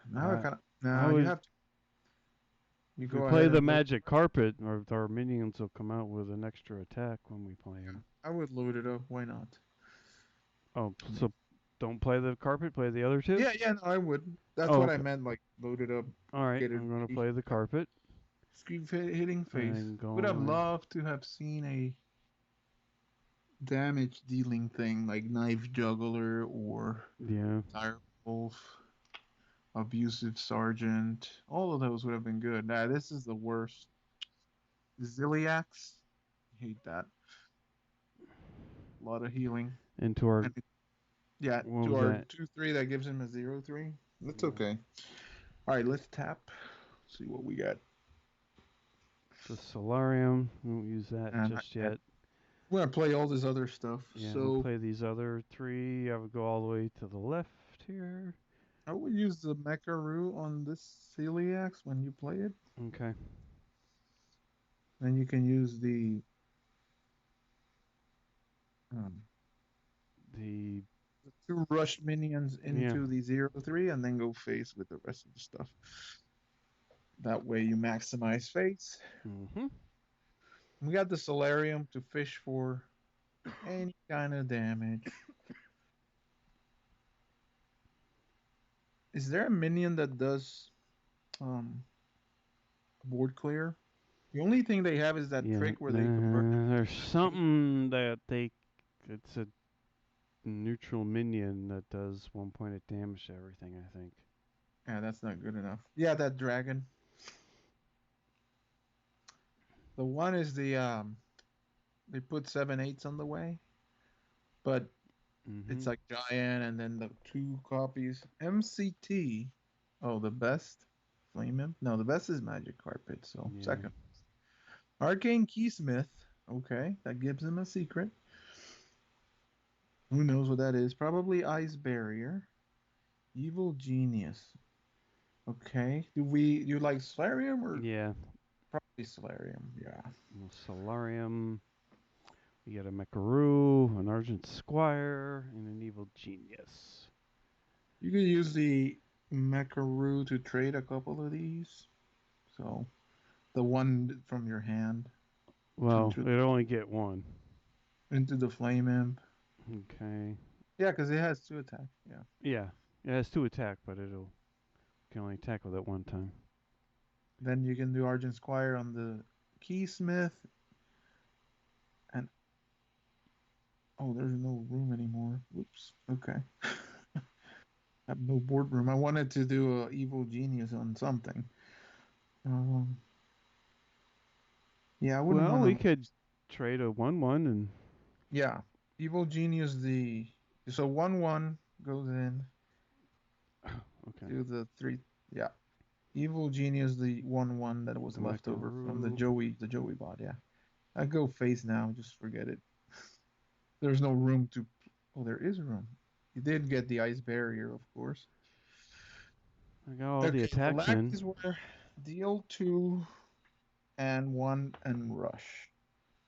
Now I Uh, kind of. I Now you would have to. You if we go play ahead the and load. magic carpet, our minions will come out with an extra attack when we play them. I would load it up. Why not? Oh, I mean, so don't play the carpet. Play the other two. yeah, yeah, no, I would. That's Oh, what I okay. meant. Like load it up, All right. get it I'm gonna ready. play the carpet Screen hitting face. and Would have going. loved to have seen a damage dealing thing like knife juggler or Yeah. dire wolf, abusive sergeant. All of those would have been good. Nah, this is the worst. Ziliax, hate that. A lot of healing. Into our. And yeah, What to was our that? 2/3 that gives him a 0/3. That's Yeah. okay. All right, let's tap. See what we got. The solarium. We won't use that Not just yet. yet. We're gonna play all this other stuff. Yeah, we'll So play these other 3. I would go all the way to the left here. I would use the Mecharoo on this Celiax when you play it. Okay. Then you can use um, The the two rush minions yeah. into the 0/3 and then go face with the rest of the stuff. That way you maximize face. Mhm. We got the Solarium to fish for any kind of damage. Is there a minion that does um, board clear? The only thing they have is that Yeah. trick where they convert There's enemy. something that they. It's a neutral minion that does 1 point of damage to everything. I think. Yeah, that's not good enough. Yeah, that dragon. The one is they put 7/8 on the way, but it's Mhm. like giant and then the two copies. MCT. Oh, the best? Flame Imp? No, the best is Magic Carpet, so Yeah. second. Arcane Keysmith. Okay, that gives him a secret. Who knows what that is? Probably Ice Barrier. Evil Genius. Okay. You like Solarium or Yeah. probably Solarium? Yeah. Solarium. We got a Mecharoo, an Argent Squire, and an Evil Genius. You could use the Mecharoo to trade a couple of these. So the one from your hand Well, into they'd only get one. the Flame Imp. Okay. Yeah, because it has two attack. Yeah. Yeah. It has 2 attack, but it'll can only attack with it one time. Then you can do Argent Squire on the Keysmith. And oh, there's no room anymore. Whoops. Okay. I have no boardroom. I wanted to do a Evil Genius on something. Um, yeah, I wouldn't Well, want we to. could trade a 1/1 and Yeah, Evil Genius. The so 1/1 goes in okay. to the three. Yeah, Evil Genius, the 1/1 that was The left over from Macaru. The Joey bot. Yeah, I go face now. Just forget it. There's no room to. Oh, there is room. You did get the ice barrier, of course. I got all the Okay, the attacks in. lackeys were deal 2 and 1 and rush,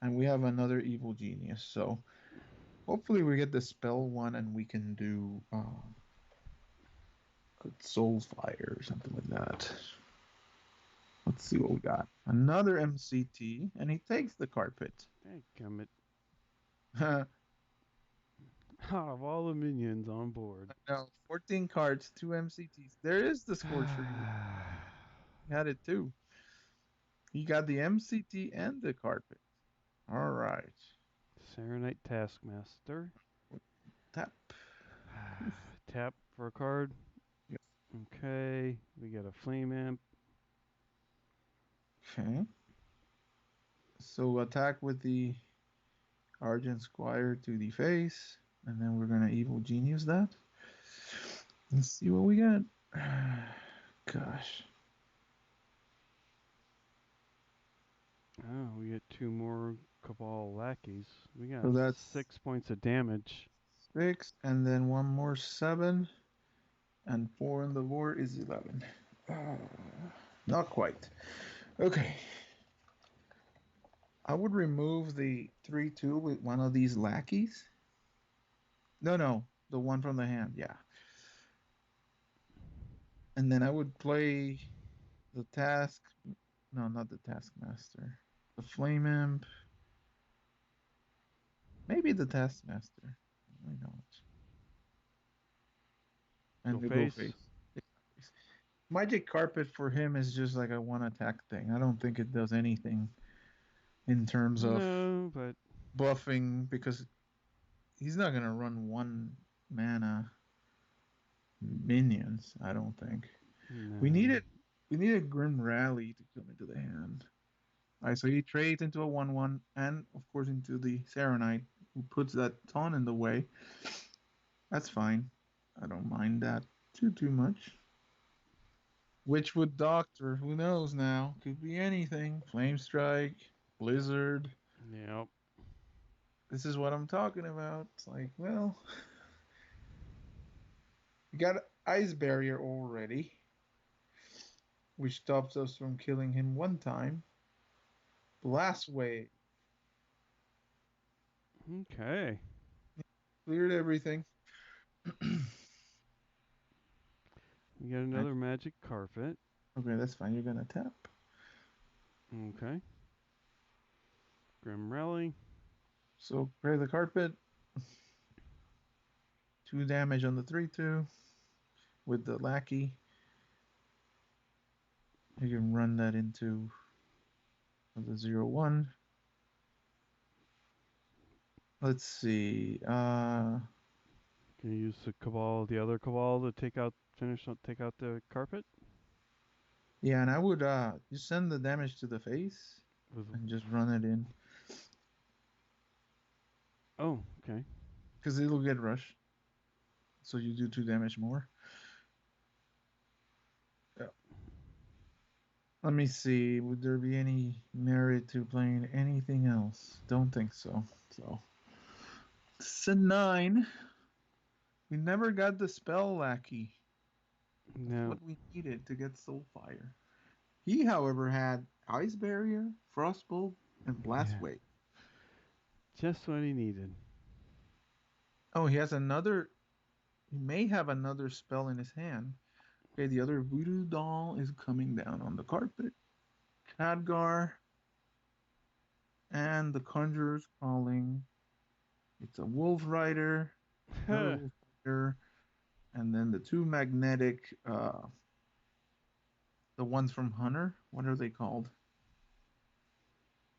and we have another Evil Genius. So hopefully we get the spell one and we can do Soul Fire or something like that. Let's see what we got. Another MCT, and he takes the carpet. Dadgummit. I Out of all the minions on board. know, 14 cards, 2 MCTs. There is the Scorcher. He had it too. He got the MCT and the carpet. All right. Serenite Taskmaster. Tap. Tap for a card. Yep. Okay. We got a Flame Imp. Okay. So attack with the Argent Squire to the face, and then we're gonna Evil Genius that. Let's see what we got. Gosh. Oh, we get two more Cabal lackeys. We got So that's 6 points of damage. 6, and then one more 7, and 4 on the board is 11. Not quite. Okay. I would remove the 3/2 with one of these lackeys. No, the one from the hand, yeah. And then I would play the task. No, not the Taskmaster. The Flame Imp. Maybe the Taskmaster. Why not? Go And the Go face. Face. Magic Carpet for him is just like a one attack thing. I don't think it does anything in terms of No, but buffing because he's not going to run 1 mana minions, I don't think. We no. needed we needed Grim Rally to come into the hand. All right, so he trades into a 1/1 and of course into the Serenite, who puts that ton in the way. That's fine. I don't mind that too much. Witchwood Doctor, who knows now? Could be anything. Flame Strike, Blizzard. Yep. This is what I'm talking about. It's like, well, we got Ice Barrier already, which stops us from killing him 1 time. Blast Wave Okay. cleared everything. We got Right. another magic carpet. Okay, that's fine. You're gonna tap. Okay. Grim Rally. So clear the carpet. 2 damage on the 3/2 with the lackey. You can run that into the 0/1. Let's see. Can you use the Cabal, the other Cabal, to take out the carpet? Yeah, and I would just send the damage to the face With and just run it in oh, okay. because it'll get rushed. So you do 2 damage more. Yeah. Let me see. Would there be any merit to playing anything else? Don't think so. So it's a 9. We never got the spell lackey. That's No, what we needed to get Soulfire. He, however, had Ice Barrier, Frostbolt, and Blast yeah, Wave. just what he needed. Oh, he has another. He may have another spell in his hand. Okay, the other Voodoo Doll is coming down on the carpet. Khadgar and the Conjurer's Calling. It's a Wolf Rider, another Wolf Rider, and then the 2 magnetic, the ones from Hunter. What are they called?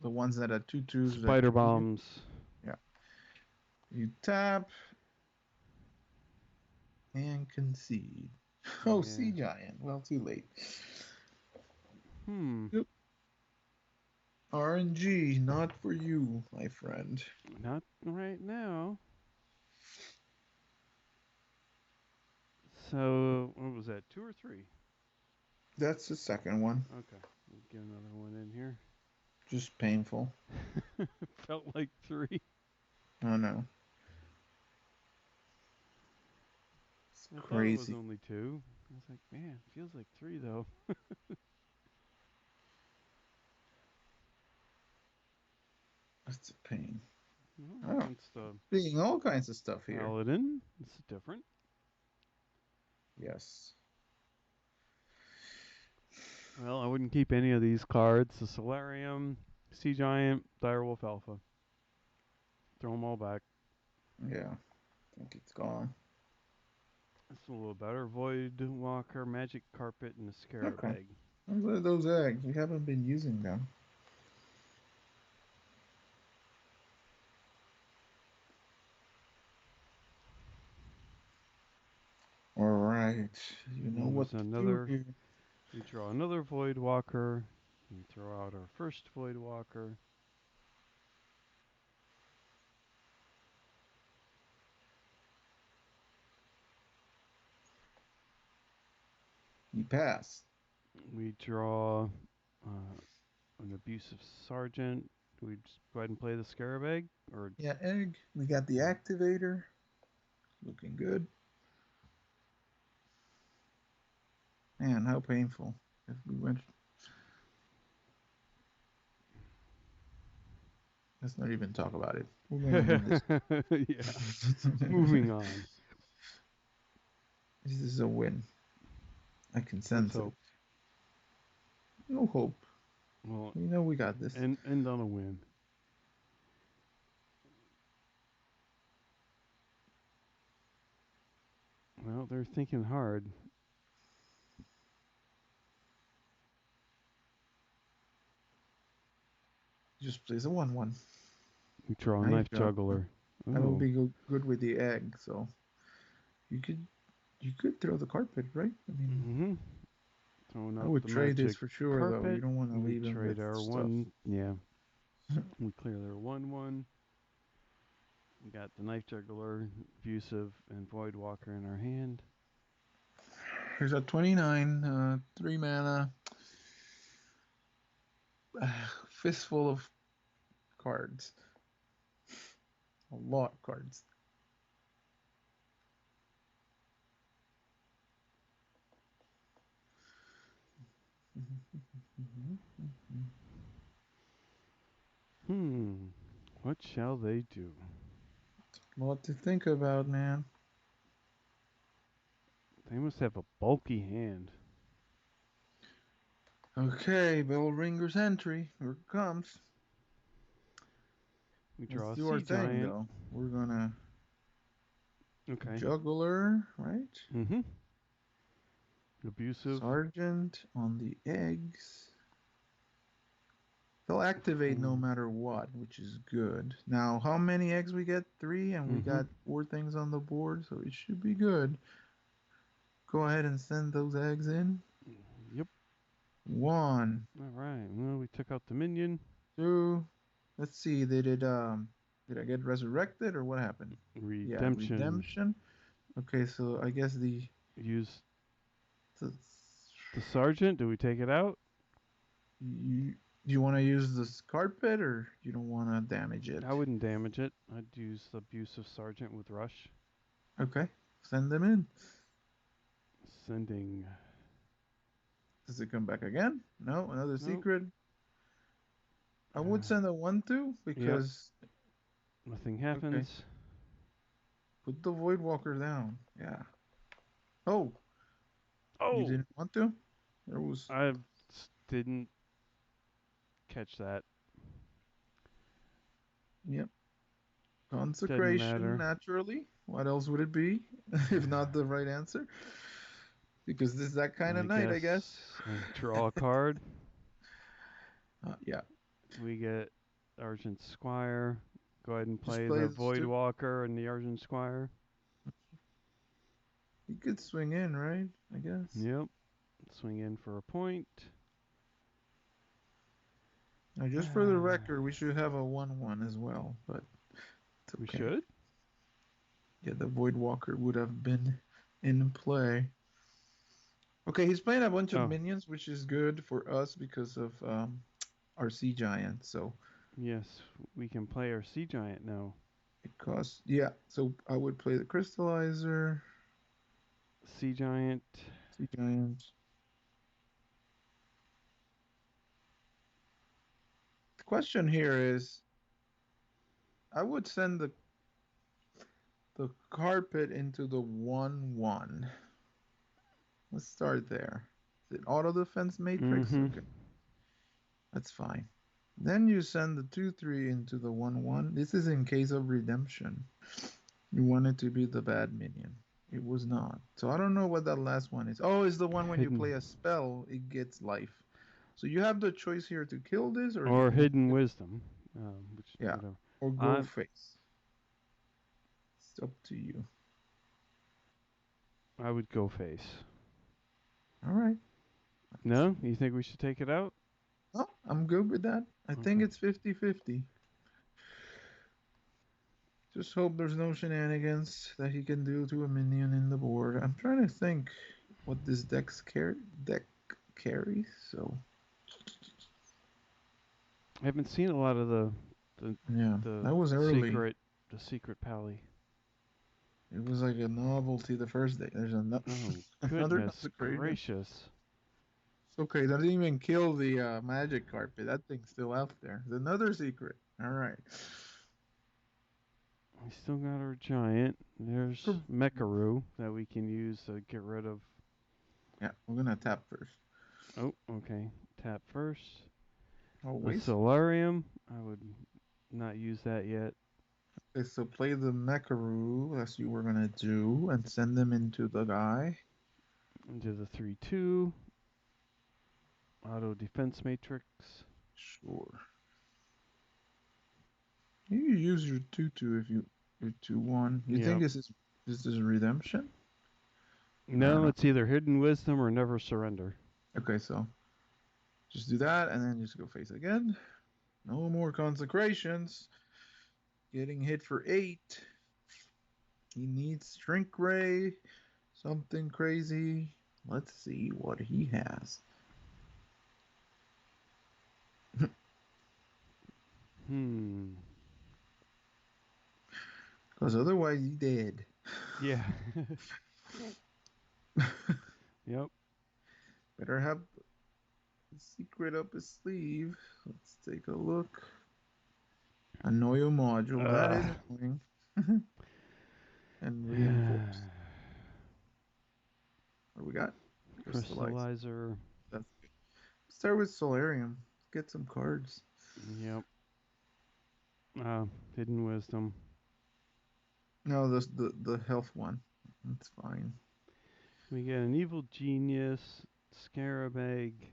The ones that are 2/2s that Spider kill you. bombs. Yeah. You tap and concede. Oh, Yeah. Sea Giant. Well, too late. Hmm. Yep. RNG, not for you, my friend. Not right now. So what was that? 2 or 3? That's the second one. Okay, let's get another one in here. Just painful. Felt like three. Oh no. It's I thought it was crazy. only two. I was like, man, feels like three though. It's a pain. Well, Oh, against the seeing all kinds of stuff here. paladin, it's different. Yes. Well, I wouldn't keep any of these cards. The Solarium, Sea Giant, Direwolf Alpha. Throw them all back. Yeah. I think it's gone. It's a little better. Void Walker, Magic Carpet, and a Scarab Okay. Egg. Those are those eggs. We haven't been using them. All right. You know And what there's to do another. here. We draw another Void Walker. We throw out our first Void Walker. You pass. We draw an Abusive Sergeant. We just go ahead and play the Scarab Egg, or Yeah, egg. We got the activator. Looking good. Man, how painful. If we went. Let's not even talk about it. We're gonna win this. yeah. Moving on. This is a win. I can Let's sense it. hope. No hope. Well, We know we got this. end on a win. Well, they're thinking hard. Just plays a 1-1. We draw a Knife Knife juggler. Juggler. That will Oh. be good with the egg. So you could throw the carpet, right? I mean, Mm-hmm. Throwing I out would the trade this Magic for sure, though. You Carpet. don't want to We leave him with trade our stuff. one. Yeah. We clear their 1/1. We got the Knife Juggler, Abusive, and Void Walker in our hand. Here's a 29, 3 mana, fistful of cards. A lot of cards. Hmm. What shall they do? A lot to think about, man. They must have a bulky hand. Okay, bell ringer's entry. Here it comes. We Let's draw a do our Sea thing, Giant. though. We're gonna Okay. juggler, right? Mm-hmm. Abusive. Sergeant on the eggs. They'll activate no matter what, which is good. Now, how many eggs we get? 3, and we Mm-hmm. got 4 things on the board, so it should be good. Go ahead and send those eggs in. Yep. 1, All right. Well, we took out the minion. 2. Let's see. Did I get resurrected or what happened? Yeah, Redemption. redemption. Okay, so I guess Use the the Sergeant. Do we take it out? you do you want to use this carpet or you don't want to damage it? I wouldn't damage it. I'd use the Abusive Sergeant with Rush. Okay, send them in. Sending. Does it come back again? No, another Nope. secret. I would send a 1-2 Yep. because Nothing okay, happens. put the Void Walker down. Yeah. Oh, you Oh! didn't want to? There was I didn't catch that. yep. Doesn't Consecration matter. naturally. What else would it be if not the right answer? Because this is that kind of I night, I guess guess. I draw a card. Yeah. We get Argent Squire. Go ahead and Just play play the this Void too. Walker and the Argent Squire. You could swing in, right? I guess. Yep. Swing in for a point. Now, just for the record, we should have a 1-1 as well, but it's We okay. should? Yeah, the Void Walker would have been in play. Okay, he's playing a bunch of Oh, minions, which is good for us because of our sea giant. So yes, we can play our sea giant now. it costs, yeah. So I would play the crystallizer, Sea giant. sea giant. The question here is, I would send the carpet into the 1/1. Let's start there. Is it auto defense matrix? Mm-hmm. Okay, that's fine. Then you send the 2/3 into the 1/1. This is in case of redemption. You want it to be the bad minion. It was not. So I don't know what that last one is. Oh, it's the one when you Hidden play a spell, it gets life. So you have the choice here to kill this or or not hidden kill. wisdom, which Yeah, whatever. or go I face. It's up to you. I would go face. All right. Let's No, see. you think we should take it out? Oh, I'm good with that. I think Okay. it's 50-50. Just hope there's no shenanigans that he can do to a minion in the board. I'm trying to think what this deck carries. So I haven't seen a lot of the yeah, the that was early. secret the secret pally. It was like a novelty the first day. There's Oh another goodness consecration. gracious! It's okay. That didn't even kill the magic carpet. That thing's still out there. There's another secret. All right. We still got our giant. There's Mecharoo that we can use to get rid of. Yeah, we're gonna tap first. Oh, okay. Tap first. The Always. Solarium. I would not use that yet. Okay, so play the Mecharoo. That's what we're gonna do, and send them into the guy. Into the 3/2. Auto defense matrix. Sure. You use your 2/2 if your 2/1. You think Yep. this is redemption? I don't No, know. it's either hidden wisdom or never surrender. Okay, so just do that, and then just go face again. No more consecrations. Getting hit for 8. He needs Shrink Ray. Something crazy. Let's see what he has. Hmm. Because otherwise, he dead. Yeah. Yep. Better have the secret up his sleeve. Let's take a look. Annoyo module. That is Uh, annoying. And reinforce. What do we got? Crystallize. Crystallizer. That's good. Start with Solarium. Get some cards. Yep. Hidden wisdom. No, the health one. That's fine. We get an evil genius, scarab egg,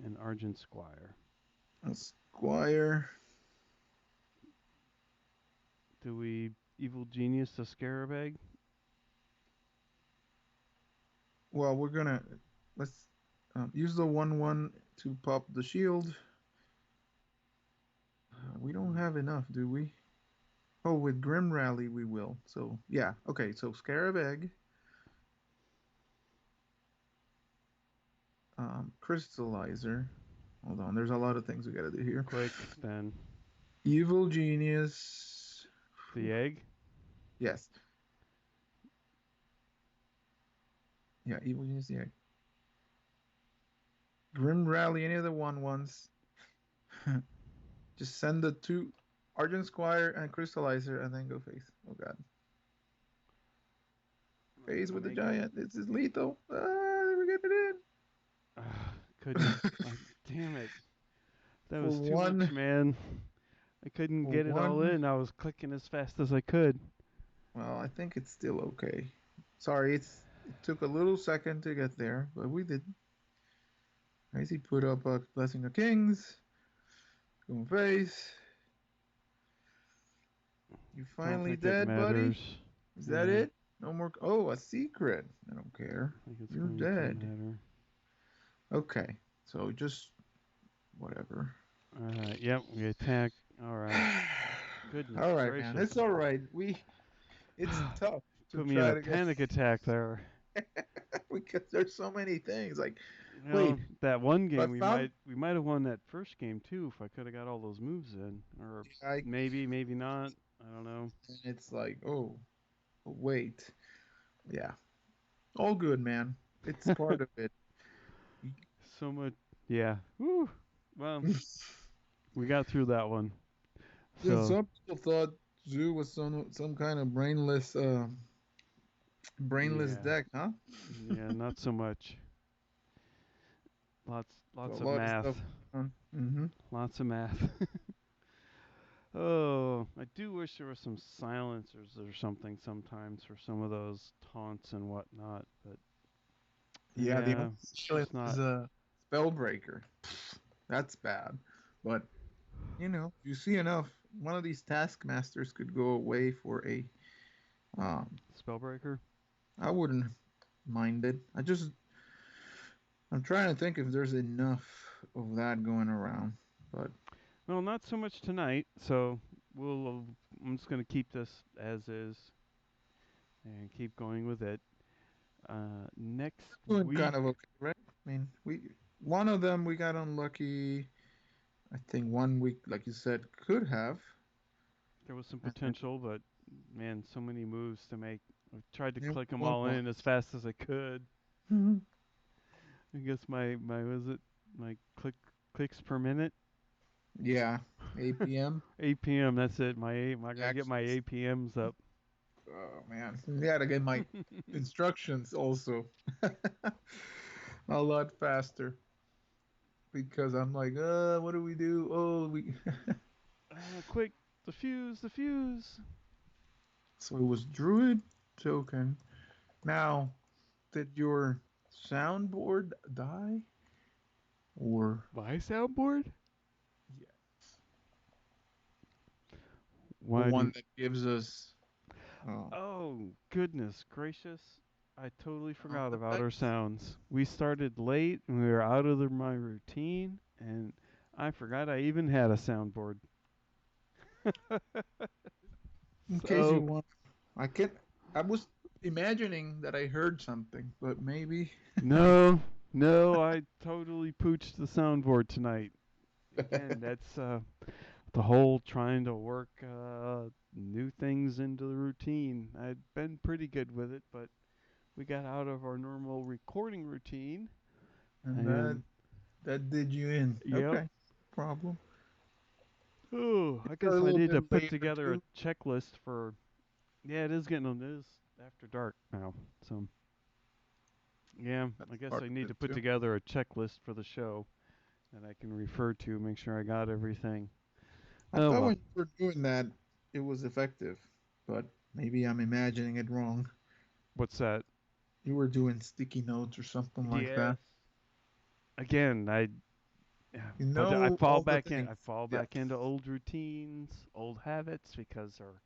and Argent Squire. A Squire. Do we evil genius the scarab egg? Well, let's use the 1/1 to pop the shield. We don't have enough, do we? Oh, with Grim Rally we will. So yeah, okay. So Scarab Egg, Crystallizer. Hold on, there's a lot of things we gotta do here. Quick, then. Evil Genius. The egg? Yes. Yeah, Evil Genius. Yeah. Grim Rally. Any of the 1/1s. Just send the 2 Argent Squire and Crystallizer, and then go face. Oh god. Face with the Make it. giant. This is lethal. We're getting it Couldn't. in. Damn it. That For was too much, one, man. I couldn't for get it all one. in. I was clicking as fast as I could. Well, I think it's still okay. Sorry, it took a little second to get there, but we did. Crazy put up a Blessing of Kings. Going face. You Don't finally think it dead, buddy? matters. Is that Yeah, it? No more. Oh, a secret. I don't I care. don't think it's You're going to dead. matter. Okay, so just whatever. Alright, yep, we attack. Alright. Goodness All right, man. gracious. It's all right. It's tough to Put me in try a to get. panic attack there. because there's so many things. Like, You wait, know, that one I game found we might have won that first game too if I could have got all those moves in, or I maybe not. I don't know. and it's like, oh, wait, yeah, all good, man. It's part of it. So much, yeah. Woo. Well, we got through that one. Yeah, So some people thought Zoo was some kind of brainless yeah, deck, huh? yeah, not so much. So a Lots of lot of stuff math. going on. Mm-hmm. Lots of math. Oh, I do wish there was some silencers or something sometimes for some of those taunts and whatnot, but Yeah, the only yeah, issue just is not. a spellbreaker. That's bad. But you see enough. One of these taskmasters could go away for a. Um, Spellbreaker? I wouldn't mind it. I'm trying to think if there's enough of that going around. But Well, not so much tonight, so I'm just going to keep this as is and keep going with it. Next doing week, kind of okay, right? I mean, we one of them we got unlucky. I think one week, like you said, could have. there was some And then potential, but man, so many moves to make. I tried to there was click them one all more. in as fast as I could. Mhm. I guess my was it my clicks per minute? Yeah, APM APM, that's it. I gotta get my actions. APMs up. Oh man, yeah, to get my instructions also a lot faster because I'm like, what do we do? Oh, we. Quick, the fuse. So it was Druid token. Now, did your soundboard die or My soundboard? yes, the Why do one you, that gives us oh, goodness gracious. I totally sound forgot about our effects? sounds. We started late and we were out of my routine, and I forgot I even had a soundboard. In case you So, want, I can. I was imagining that I heard something, but maybe. no, no, I totally pooched the soundboard tonight. Again, that's the whole trying to work new things into the routine. I'd been pretty good with it, but we got out of our normal recording routine, And that and that did you in. yep. Okay, problem. Oh, I You're a guess I little need to bit put later together a too. checklist for. Yeah, it is getting on. It is after dark now, so yeah, That's I guess part I of need it to put too. together a checklist for the show that I can refer to, make sure I got everything. I Oh thought well, when you were doing that, it was effective, but maybe I'm imagining it wrong. what's that? You were doing sticky notes or something like Yes. that. Again, yeah, You but know all the things. I fall Yes. back into old routines, old habits because they're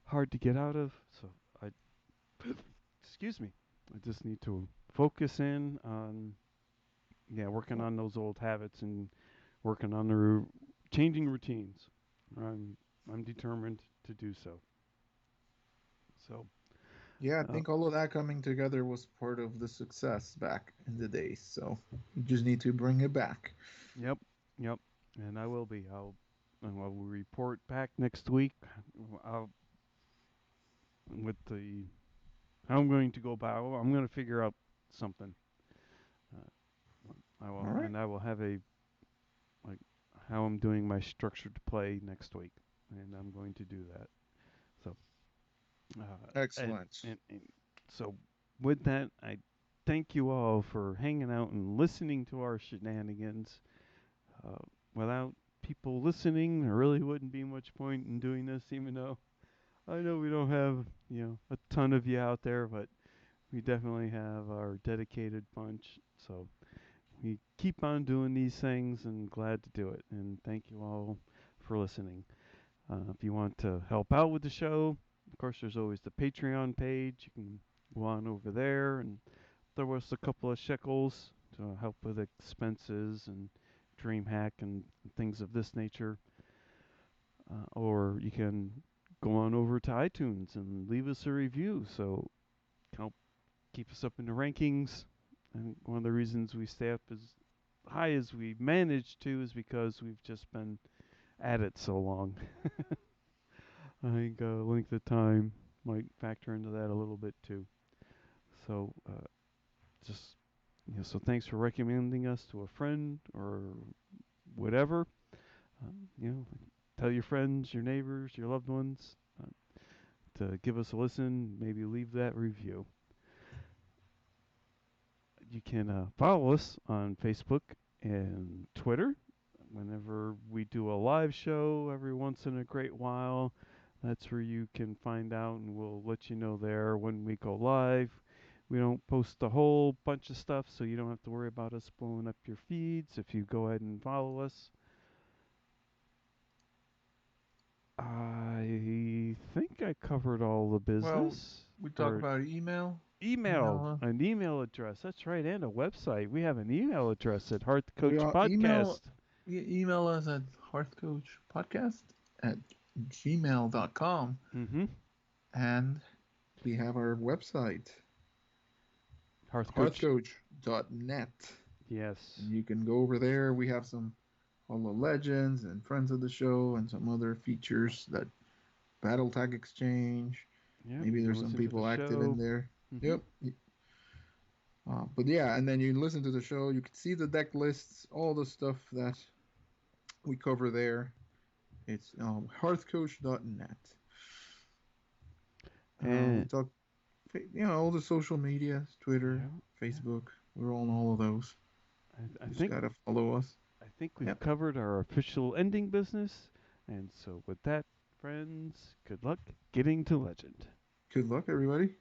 hard to get out of. So I, excuse me, I just need to focus in on yeah, working Well, on those old habits and working on the changing routines. I'm I'm determined to do so. So, yeah, I uh, think all of that coming together was part of the success back in the days. So you just need to bring it back. yep, yep, and I will be. I will report back next week. I'll with the how I'm going to go about. I'm going to figure out something. All right. I will have a like how I'm doing my structured play next week, and I'm going to do that. So, uh, and, Excellent. and so with that, I thank you all for hanging out and listening to our shenanigans. Uh, Without people listening, there really wouldn't be much point in doing this, even though I know we don't have a ton of you out there, but we definitely have our dedicated bunch. So we keep on doing these things and glad to do it. And thank you all for listening. If you want to help out with the show, of course, there's always the Patreon page. You can go on over there and throw us a couple of shekels to help with expenses and DreamHack and things of this nature. Or you can go on over to iTunes and leave us a review. So help keep us up in the rankings. And one of the reasons we stay up as high as we managed to is because we've just been at it so long. I think length of time might factor into that a little bit too. So just so thanks for recommending us to a friend or whatever. You know, tell your friends, your neighbors, your loved ones to give us a listen. Maybe leave that review. You can follow us on Facebook and Twitter. Whenever we do a live show every once in a great while, that's where you can find out, and we'll let you know there when we go live. We don't post a whole bunch of stuff, so you don't have to worry about us blowing up your feeds if you go ahead and follow us. I think I covered all the Well, business. we talk Or about email. email, Email. an email address. That's right, and a website. We have an email address at We Hearthcoach are email. Podcast. Email us at hearthcoachpodcast at gmail.com, Mm-hmm. and we have our website, Hearthcoach. hearthcoach.net. Yes. And you can go over there. We have some Hall of Legends and Friends of the Show and some other features that Battle Tag Exchange. Yep. Maybe You can there's some listen to the people active in show. there. Mm-hmm. Yep. But yeah, and then you listen to the show. You can see the deck lists, all the stuff that we cover there. It's hearthcoach.net. We And talk, all the social medias, Twitter, yeah, yeah. Facebook. We're on all of those. I You just think gotta follow us. we've Yep. covered our official ending business. And so with that, friends, good luck getting to legend. Good luck, everybody.